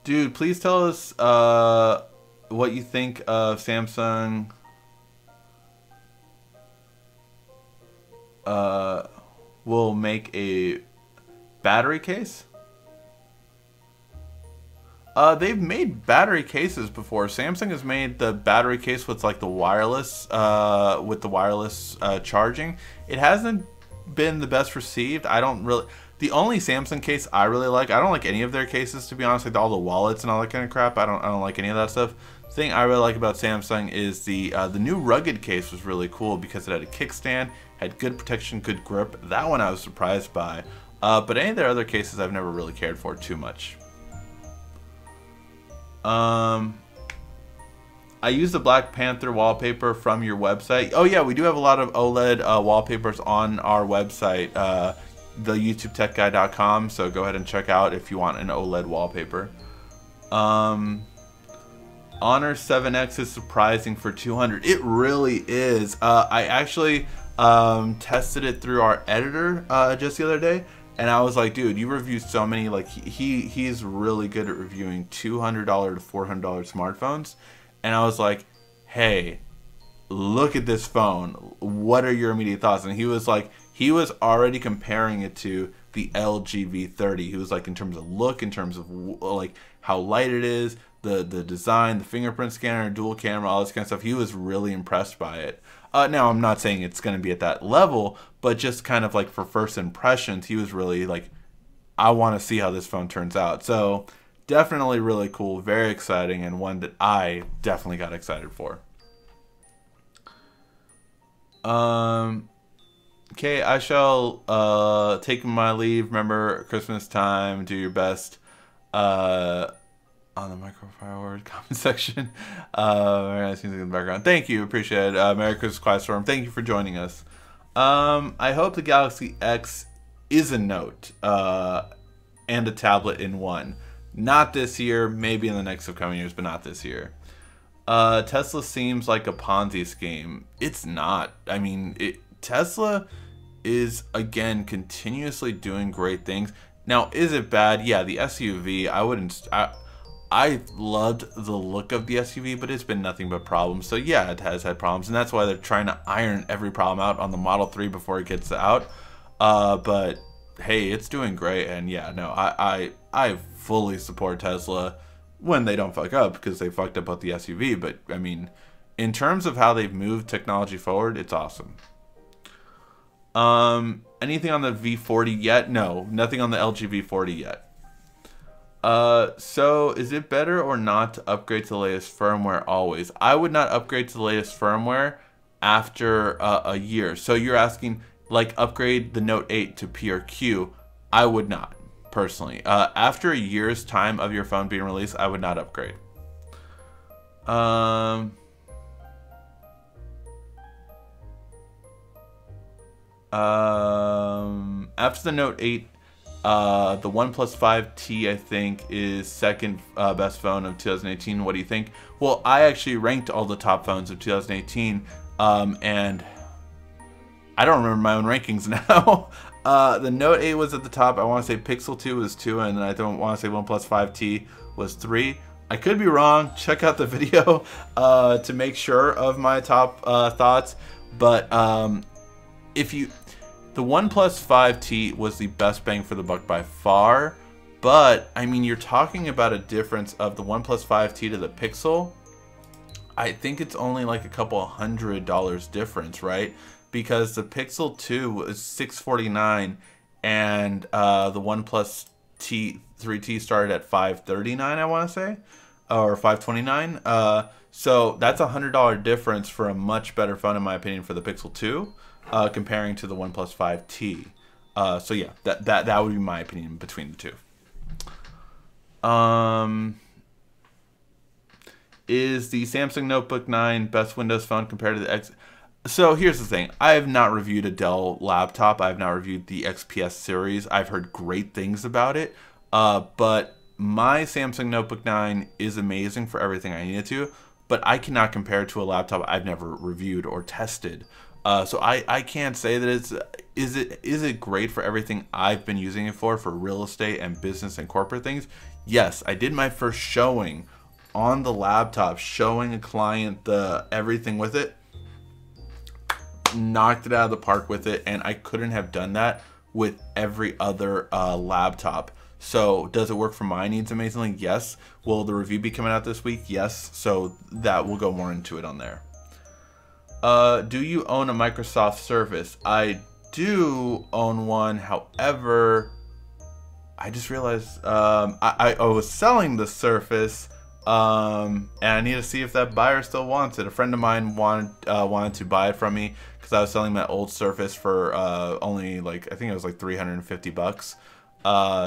Dude, please tell us what you think of Samsung will make a battery case. They've made battery cases before. Samsung has made the battery case with like the wireless charging. It hasn't been the best received. I don't really. The only Samsung case I really like, I don't like any of their cases, to be honest, like all the wallets and all that kind of crap. I don't like any of that stuff. The thing I really like about Samsung is the new rugged case was really cool because it had a kickstand, had good protection, good grip. That one I was surprised by. But any of their other cases I've never really cared for too much. I use the Black Panther wallpaper from your website. Oh yeah, we do have a lot of OLED wallpapers on our website, theyoutubetechguy.com, so go ahead and check out if you want an OLED wallpaper. Honor 7X is surprising for 200. It really is. I actually tested it through our editor just the other day, and I was like, dude, you review so many, like, he's really good at reviewing $200 to $400 smartphones. And I was like, hey, look at this phone. What are your immediate thoughts? And he was like, he was already comparing it to the LG V30. He was like, in terms of look, in terms of like how light it is, the design, the fingerprint scanner, dual camera, all this kind of stuff. He was really impressed by it. Now, I'm not saying it's going to be at that level, but just kind of like for first impressions, he was really like, I want to see how this phone turns out. So definitely really cool, very exciting, and one that I definitely got excited for. Okay, I shall take my leave. Remember, Christmas time, do your best on the micro forward comment section. Very nice music in the background. Thank you, appreciate it. Merry Christmas, Quiet Storm. Thank you for joining us. I hope the Galaxy X is a Note and a tablet in one. Not this year, maybe in the next upcoming years, but not this year. Tesla seems like a Ponzi scheme. It's not. I mean, Tesla is, again, continuously doing great things. Now, is it bad? Yeah, the SUV, I loved the look of the SUV, but it's been nothing but problems. So yeah, it has had problems, and that's why they're trying to iron every problem out on the Model 3 before it gets out. But hey, it's doing great, and yeah, no, I fully support Tesla when they don't fuck up, because they fucked up with the SUV. But I mean, in terms of how they've moved technology forward, it's awesome. Anything on the V40 yet? No, nothing on the LG V40 yet. So is it better or not to upgrade to the latest firmware always? I would not upgrade to the latest firmware after a year. So you're asking, like, upgrade the Note 8 to P or Q. I would not, personally. After a year's time of your phone being released, I would not upgrade. After the Note 8, the OnePlus 5T, I think, is second best phone of 2018. What do you think? Well, I actually ranked all the top phones of 2018, and I don't remember my own rankings now. The Note 8 was at the top. I want to say Pixel 2 was 2, and then I don't want to say OnePlus 5T was 3. I could be wrong. Check out the video to make sure of my top thoughts. But the OnePlus 5T was the best bang for the buck by far, but I mean, you're talking about a difference of the OnePlus 5T to the Pixel. I think it's only like a couple $100 difference, right? Because the Pixel 2 was $649, and the OnePlus 3T started at $539, I want to say, or $529. So that's a $100 difference for a much better phone, in my opinion, for the Pixel 2. Comparing to the OnePlus 5T. So yeah, that would be my opinion between the two. Is the Samsung Notebook 9 best Windows phone compared to the X? So here's the thing. I have not reviewed a Dell laptop. I have not reviewed the XPS series. I've heard great things about it. But my Samsung Notebook 9 is amazing for everything I need it to. But I cannot compare it to a laptop I've never reviewed or tested. So I can't say that is it great for everything I've been using it for real estate and business and corporate things? Yes, I did my first showing on the laptop, showing a client everything with it. Knocked it out of the park with it, and I couldn't have done that with every other laptop. So does it work for my needs amazingly? Yes. Will the review be coming out this week? Yes. So that will go more into it on there. Do you own a Microsoft Surface? I do own one. However, I just realized I was selling the Surface, and I need to see if that buyer still wants it. A friend of mine wanted to buy it from me because I was selling my old Surface for only, like, I think it was like $350.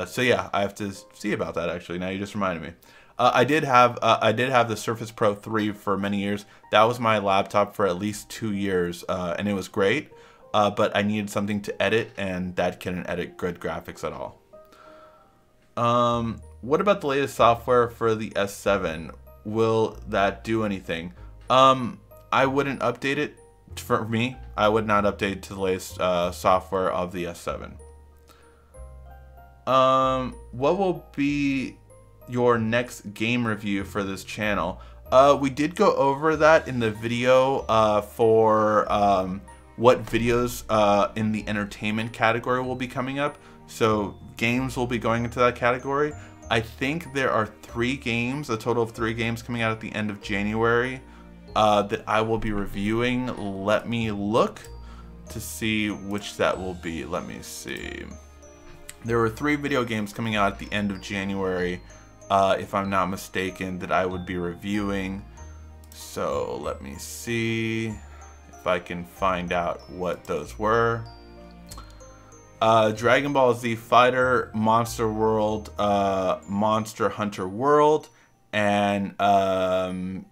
So yeah, I have to see about that actually. Now you just reminded me. I did have the Surface Pro 3 for many years. That was my laptop for at least 2 years, and it was great. But I needed something to edit, and that couldn't edit good graphics at all. What about the latest software for the S7? Will that do anything? I wouldn't update it. For me, I would not update to the latest software of the S7. What will be your next game review for this channel? We did go over that in the video for what videos in the entertainment category will be coming up. So games will be going into that category. I think there are 3 games, a total of 3 games coming out at the end of January that I will be reviewing. Let me look to see which that will be. Let me see. There were 3 video games coming out at the end of January, if I'm not mistaken, that I would be reviewing. So let me see if I can find out what those were. Dragon Ball Z Fighter, Monster World, Monster Hunter World, and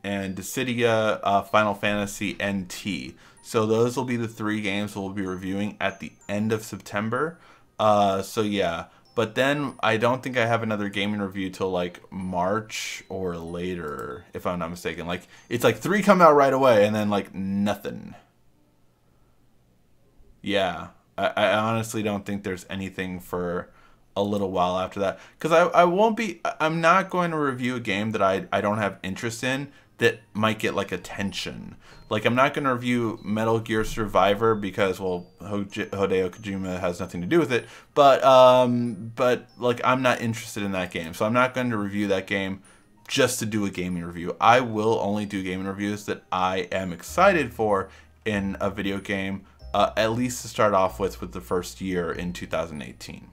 Dissidia, Final Fantasy NT. So those will be the 3 games we'll be reviewing at the end of September. So yeah, but then I don't think I have another gaming review till like March or later, if I'm not mistaken. Like it's like 3 come out right away and then like nothing. Yeah. I honestly don't think there's anything for a little while after that, because I'm not going to review a game that I don't have interest in that might get like attention. Like I'm not going to review Metal Gear Survivor because, well, Hideo Kojima has nothing to do with it, but like I'm not interested in that game, so I'm not going to review that game just to do a gaming review. I will only do gaming reviews that I am excited for in a video game. At least to start off with the first year in 2018.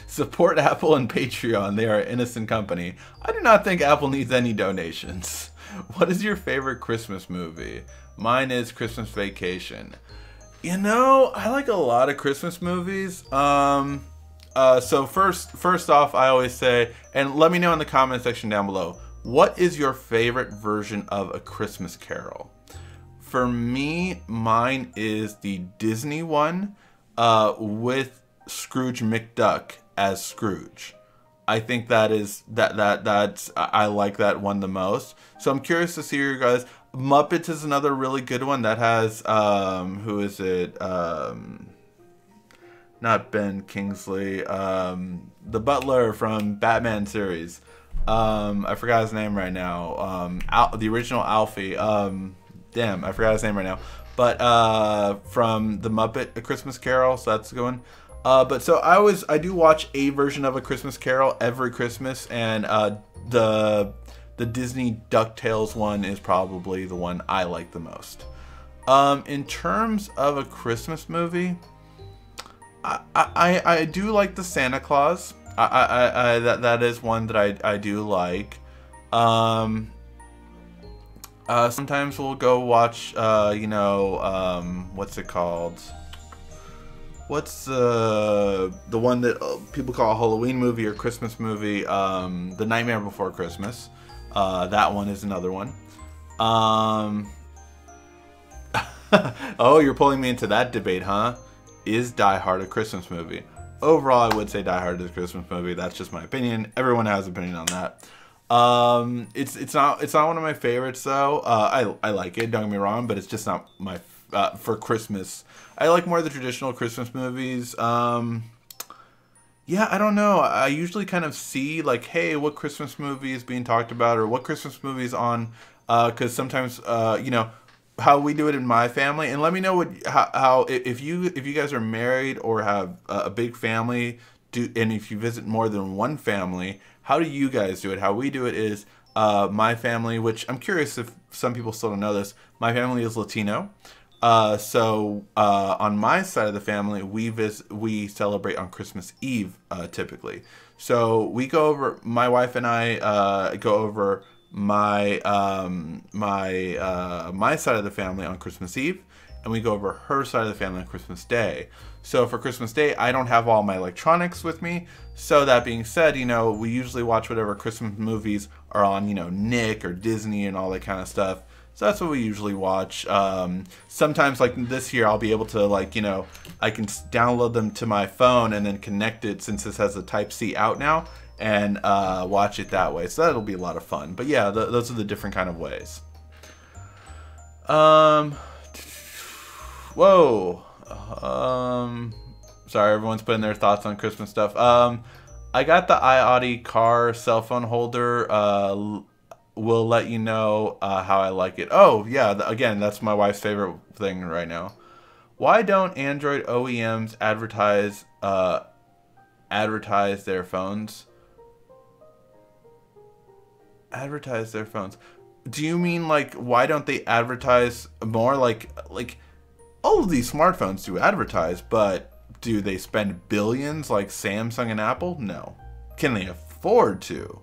Support Apple and Patreon. They are an innocent company. I do not think Apple needs any donations. What is your favorite Christmas movie? Mine is Christmas Vacation. You know, I like a lot of Christmas movies. So first off, I always say, and let me know in the comment section down below, what is your favorite version of A Christmas Carol? For me, mine is the Disney one, with Scrooge McDuck as Scrooge. I think that's I like that one the most. So I'm curious to see your guys. Muppets is another really good one that has who is it? Not Ben Kingsley, the butler from Batman series. I forgot his name right now. The original Alfie. Damn, I forgot his name right now. But from the Muppet A Christmas Carol, so that's a good one. But so I do watch a version of A Christmas Carol every Christmas, and the Disney DuckTales one is probably the one I like the most. In terms of a Christmas movie, I do like the Santa Claus. That is one that I do like. Sometimes we'll go watch what's it called? What's the one that people call a Halloween movie or Christmas movie? The Nightmare Before Christmas. That one is another one. Oh, you're pulling me into that debate, huh? Is Die Hard a Christmas movie? Overall, I would say Die Hard is a Christmas movie. That's just my opinion. Everyone has an opinion on that. It's not one of my favorites though. I like it. Don't get me wrong, but it's just not my for Christmas. I like more of the traditional Christmas movies. Yeah, I don't know. I usually kind of see like, hey, what Christmas movie is being talked about, or what Christmas movie is on, because sometimes how we do it in my family, and let me know how if you guys are married or have a big family, and if you visit more than one family, how do you guys do it? How we do it is my family, which I'm curious if some people still don't know this. My family is Latino, so on my side of the family, we celebrate on Christmas Eve typically. So we go over. My wife and I go over my side of the family on Christmas Eve, and we go over her side of the family on Christmas Day. So for Christmas Day, I don't have all my electronics with me. So that being said, we usually watch whatever Christmas movies are on, Nick or Disney and all that kind of stuff. So that's what we usually watch. Sometimes, like this year, I'll be able to, I can download them to my phone and then connect it, since this has a Type-C out now, and watch it that way. So that'll be a lot of fun. But yeah, those are the different kind of ways. Whoa. Sorry, everyone's putting their thoughts on Christmas stuff. I got the iAudi car cell phone holder. Will let you know how I like it. Oh, yeah, again, that's my wife's favorite thing right now. Why don't Android OEMs advertise their phones? Advertise their phones. Do you mean like why don't they advertise more? Like all of these smartphones do advertise, but do they spend billions like Samsung and Apple? No. Can they afford to?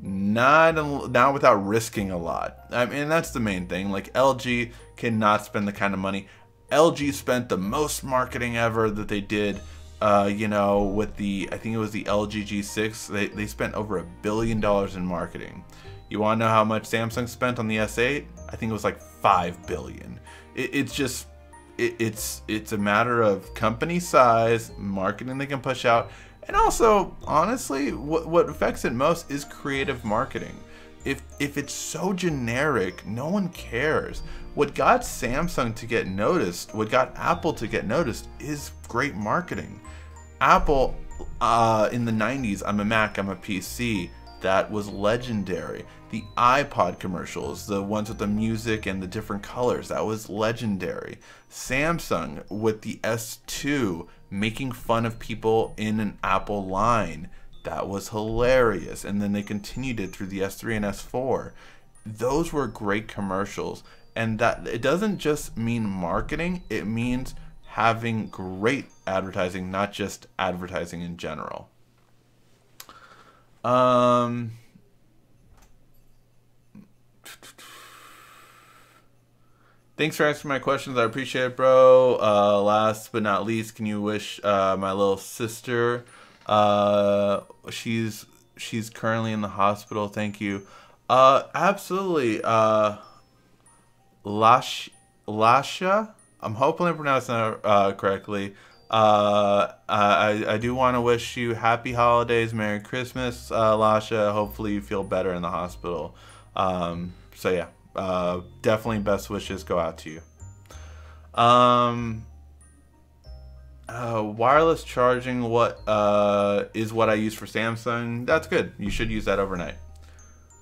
Not without risking a lot. I mean, that's the main thing. Like LG cannot spend the kind of money. LG spent the most marketing ever that they did. You know, with I think it was the LG G6, they spent over $1 billion in marketing. You want to know how much Samsung spent on the S8? I think it was like $5 billion. It's a matter of company size, marketing they can push out, and also, honestly, what affects it most is creative marketing. If it's so generic, no one cares. What got Samsung to get noticed, what got Apple to get noticed, is great marketing. Apple, in the 90s, I'm a Mac, I'm a PC, that was legendary. The iPod commercials, the ones with the music and the different colors, that was legendary. Samsung with the S2 making fun of people in an Apple line, that was hilarious. And then they continued it through the S3 and S4. Those were great commercials. And that it doesn't just mean marketing, it means having great advertising, not just advertising in general. Thanks for answering my questions. I appreciate it, bro. Last but not least, can you wish my little sister? She's currently in the hospital. Thank you. Absolutely. Lasha. I'm hoping I'm pronouncing that correctly. I do want to wish you happy holidays, Merry Christmas, Lasha. Hopefully you feel better in the hospital. So yeah. Definitely best wishes go out to you. Wireless charging is what I use for Samsung. That's good. You should use that overnight.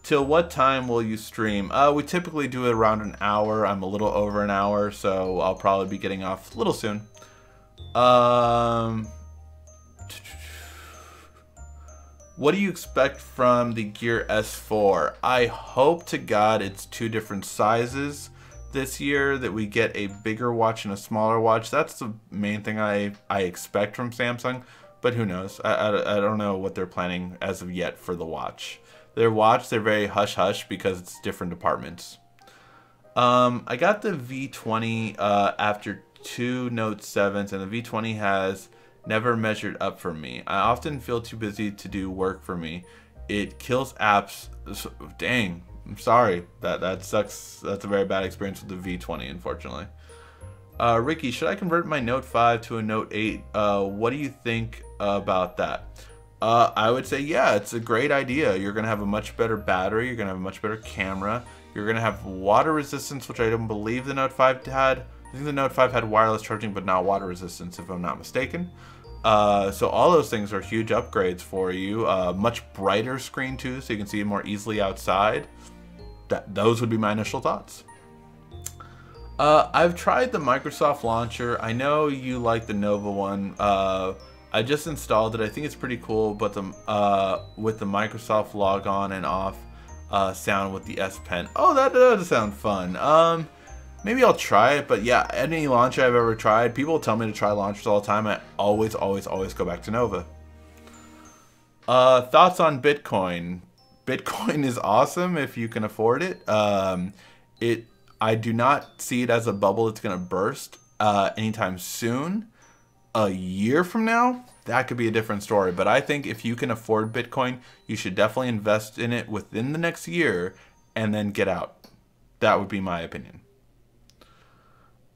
Till what time will you stream? We typically do it around an hour. I'm a little over an hour, so I'll probably be getting off a little soon. What do you expect from the Gear S4? I hope to God it's two different sizes this year, that we get a bigger watch and a smaller watch. That's the main thing I expect from Samsung, but who knows? I don't know what they're planning as of yet for the watch. Their watch, they're very hush-hush because it's different departments. I got the V20 after 2 Note 7s, and the V20 has never measured up for me. I often feel too busy to do work for me. It kills apps. Dang, I'm sorry. That sucks. That's a very bad experience with the V20, unfortunately. Ricky, should I convert my Note 5 to a Note 8? What do you think about that? I would say, yeah, it's a great idea. You're going to have a much better battery. You're going to have a much better camera. You're going to have water resistance, which I don't believe the Note 5 had. I think the Note 5 had wireless charging, but not water resistance, if I'm not mistaken. So all those things are huge upgrades for you. Much brighter screen too, so you can see it more easily outside. Those would be my initial thoughts. I've tried the Microsoft launcher. I know you like the Nova one. I just installed it. I think it's pretty cool, but with the Microsoft log on and off sound with the S Pen. Oh, that does sound fun. Maybe I'll try it, but yeah, any launcher I've ever tried, people tell me to try launchers all the time. I always go back to Nova. Thoughts on Bitcoin? Bitcoin is awesome if you can afford it. I do not see it as a bubble that's going to burst anytime soon. A year from now, that could be a different story. But I think if you can afford Bitcoin, you should definitely invest in it within the next year and then get out. That would be my opinion.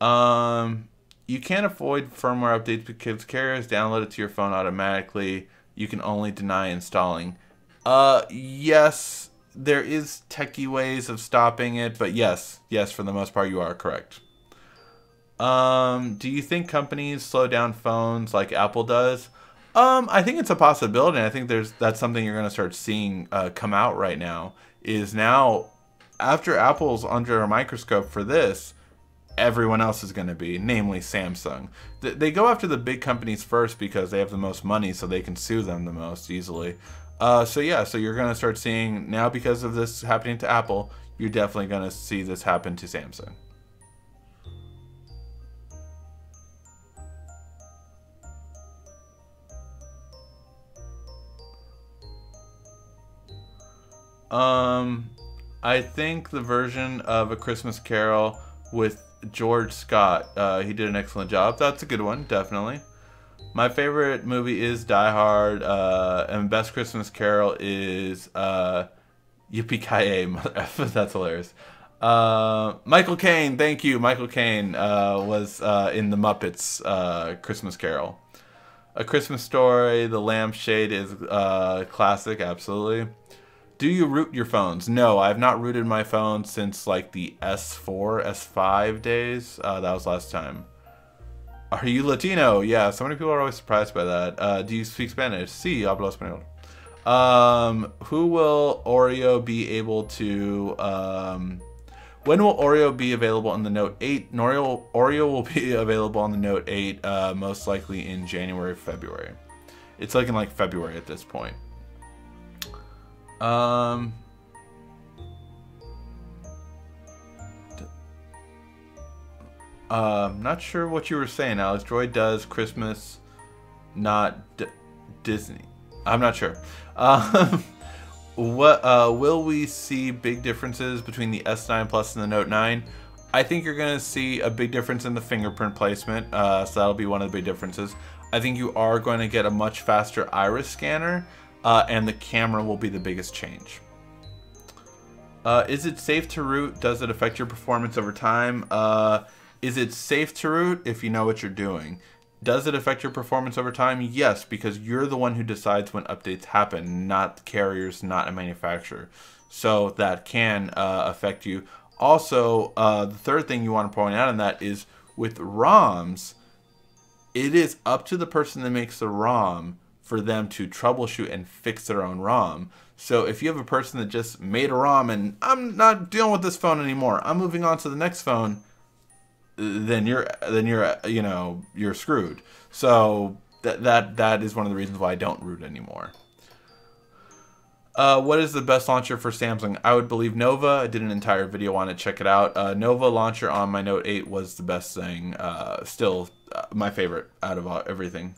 You can't avoid firmware updates because carriers download it to your phone automatically. You can only deny installing. Yes, there is techie ways of stopping it, but yes, for the most part, you are correct. Do you think companies slow down phones like Apple does? I think it's a possibility. I think that's something you're going to start seeing come out right now. Is now, after Apple's under a microscope for this, everyone else is going to be, namely Samsung. They go after the big companies first because they have the most money, so they can sue them the most easily. So you're going to start seeing now, because of this happening to Apple, you're definitely going to see this happen to Samsung. I think the version of A Christmas Carol with George Scott, he did an excellent job. That's a good one, definitely. My favorite movie is Die Hard, and Best Christmas Carol is Yippee-Ki-Yay, Mother F. That's hilarious. Michael Caine, thank you. Michael Caine was in the Muppets Christmas Carol. A Christmas Story, The Lampshade is classic, absolutely. Do you root your phones? No, I have not rooted my phone since like the S4, S5 days. That was last time. Are you Latino? Yeah, so many people are always surprised by that. Do you speak Spanish? Sí, hablo español. Who will Oreo be able to... when will Oreo be available on the Note 8? Oreo will be available on the Note 8 most likely in January, February. It's looking like February at this point. Not sure what you were saying, Alex. Droid does Christmas, not Disney. I'm not sure. What will we see big differences between the S9 Plus and the Note 9? I think you're going to see a big difference in the fingerprint placement, so that'll be one of the big differences. I think you are going to get a much faster iris scanner, and the camera will be the biggest change. Is it safe to root? Does it affect your performance over time? Is it safe to root if you know what you're doing? Does it affect your performance over time? Yes, because you're the one who decides when updates happen, not the carriers, not a manufacturer. So that can affect you. Also, the third thing you want to point out on that is with ROMs, it is up to the person that makes the ROM for them to troubleshoot and fix their own ROM. So if you have a person that just made a ROM and I'm not dealing with this phone anymore, I'm moving on to the next phone, then you're screwed. So that is one of the reasons why I don't root anymore. What is the best launcher for Samsung? I would believe Nova. I did an entire video on it. Check it out. Nova launcher on my Note 8 was the best thing. Still my favorite out of everything.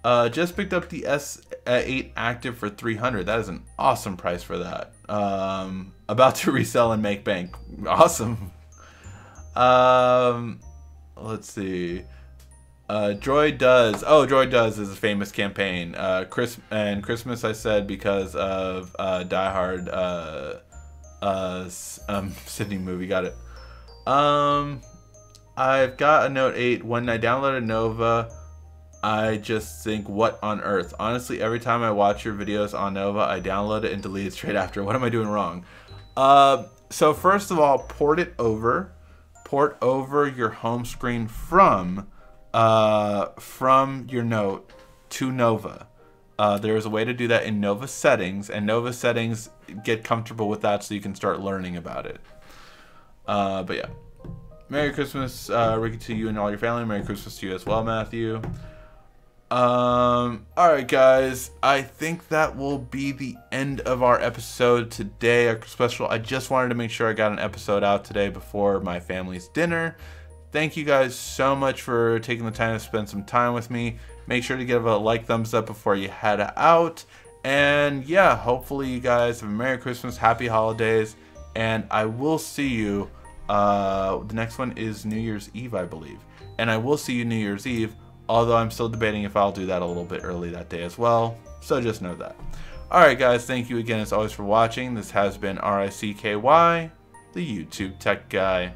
Just picked up the S8 Active for $300. That is an awesome price for that. About to resell and make bank. Awesome. Let's see. Droid Does. Oh, Droid Does is a famous campaign. Christmas I said because of Die Hard Sydney movie. Got it. I've got a Note 8. When I downloaded Nova, I just think, what on earth? Honestly, every time I watch your videos on Nova, I download it and delete it straight after. What am I doing wrong? So first of all, port over your home screen from your Note to Nova. There is a way to do that in Nova settings, and Nova settings, get comfortable with that so you can start learning about it. But yeah, Merry Christmas, Ricky, to you and all your family. Merry Christmas to you as well, Matthew. Alright guys, I think that will be the end of our episode today, our special. I just wanted to make sure I got an episode out today before my family's dinner. Thank you guys so much for taking the time to spend some time with me. Make sure to give a like, thumbs up before you head out. And yeah, hopefully you guys have a Merry Christmas, Happy Holidays, and I will see you, the next one is New Year's Eve, I believe. And I will see you New Year's Eve. Although I'm still debating if I'll do that a little bit early that day as well. So just know that. Alright guys, thank you again as always for watching. This has been RICKY, the YouTube Tech Guy.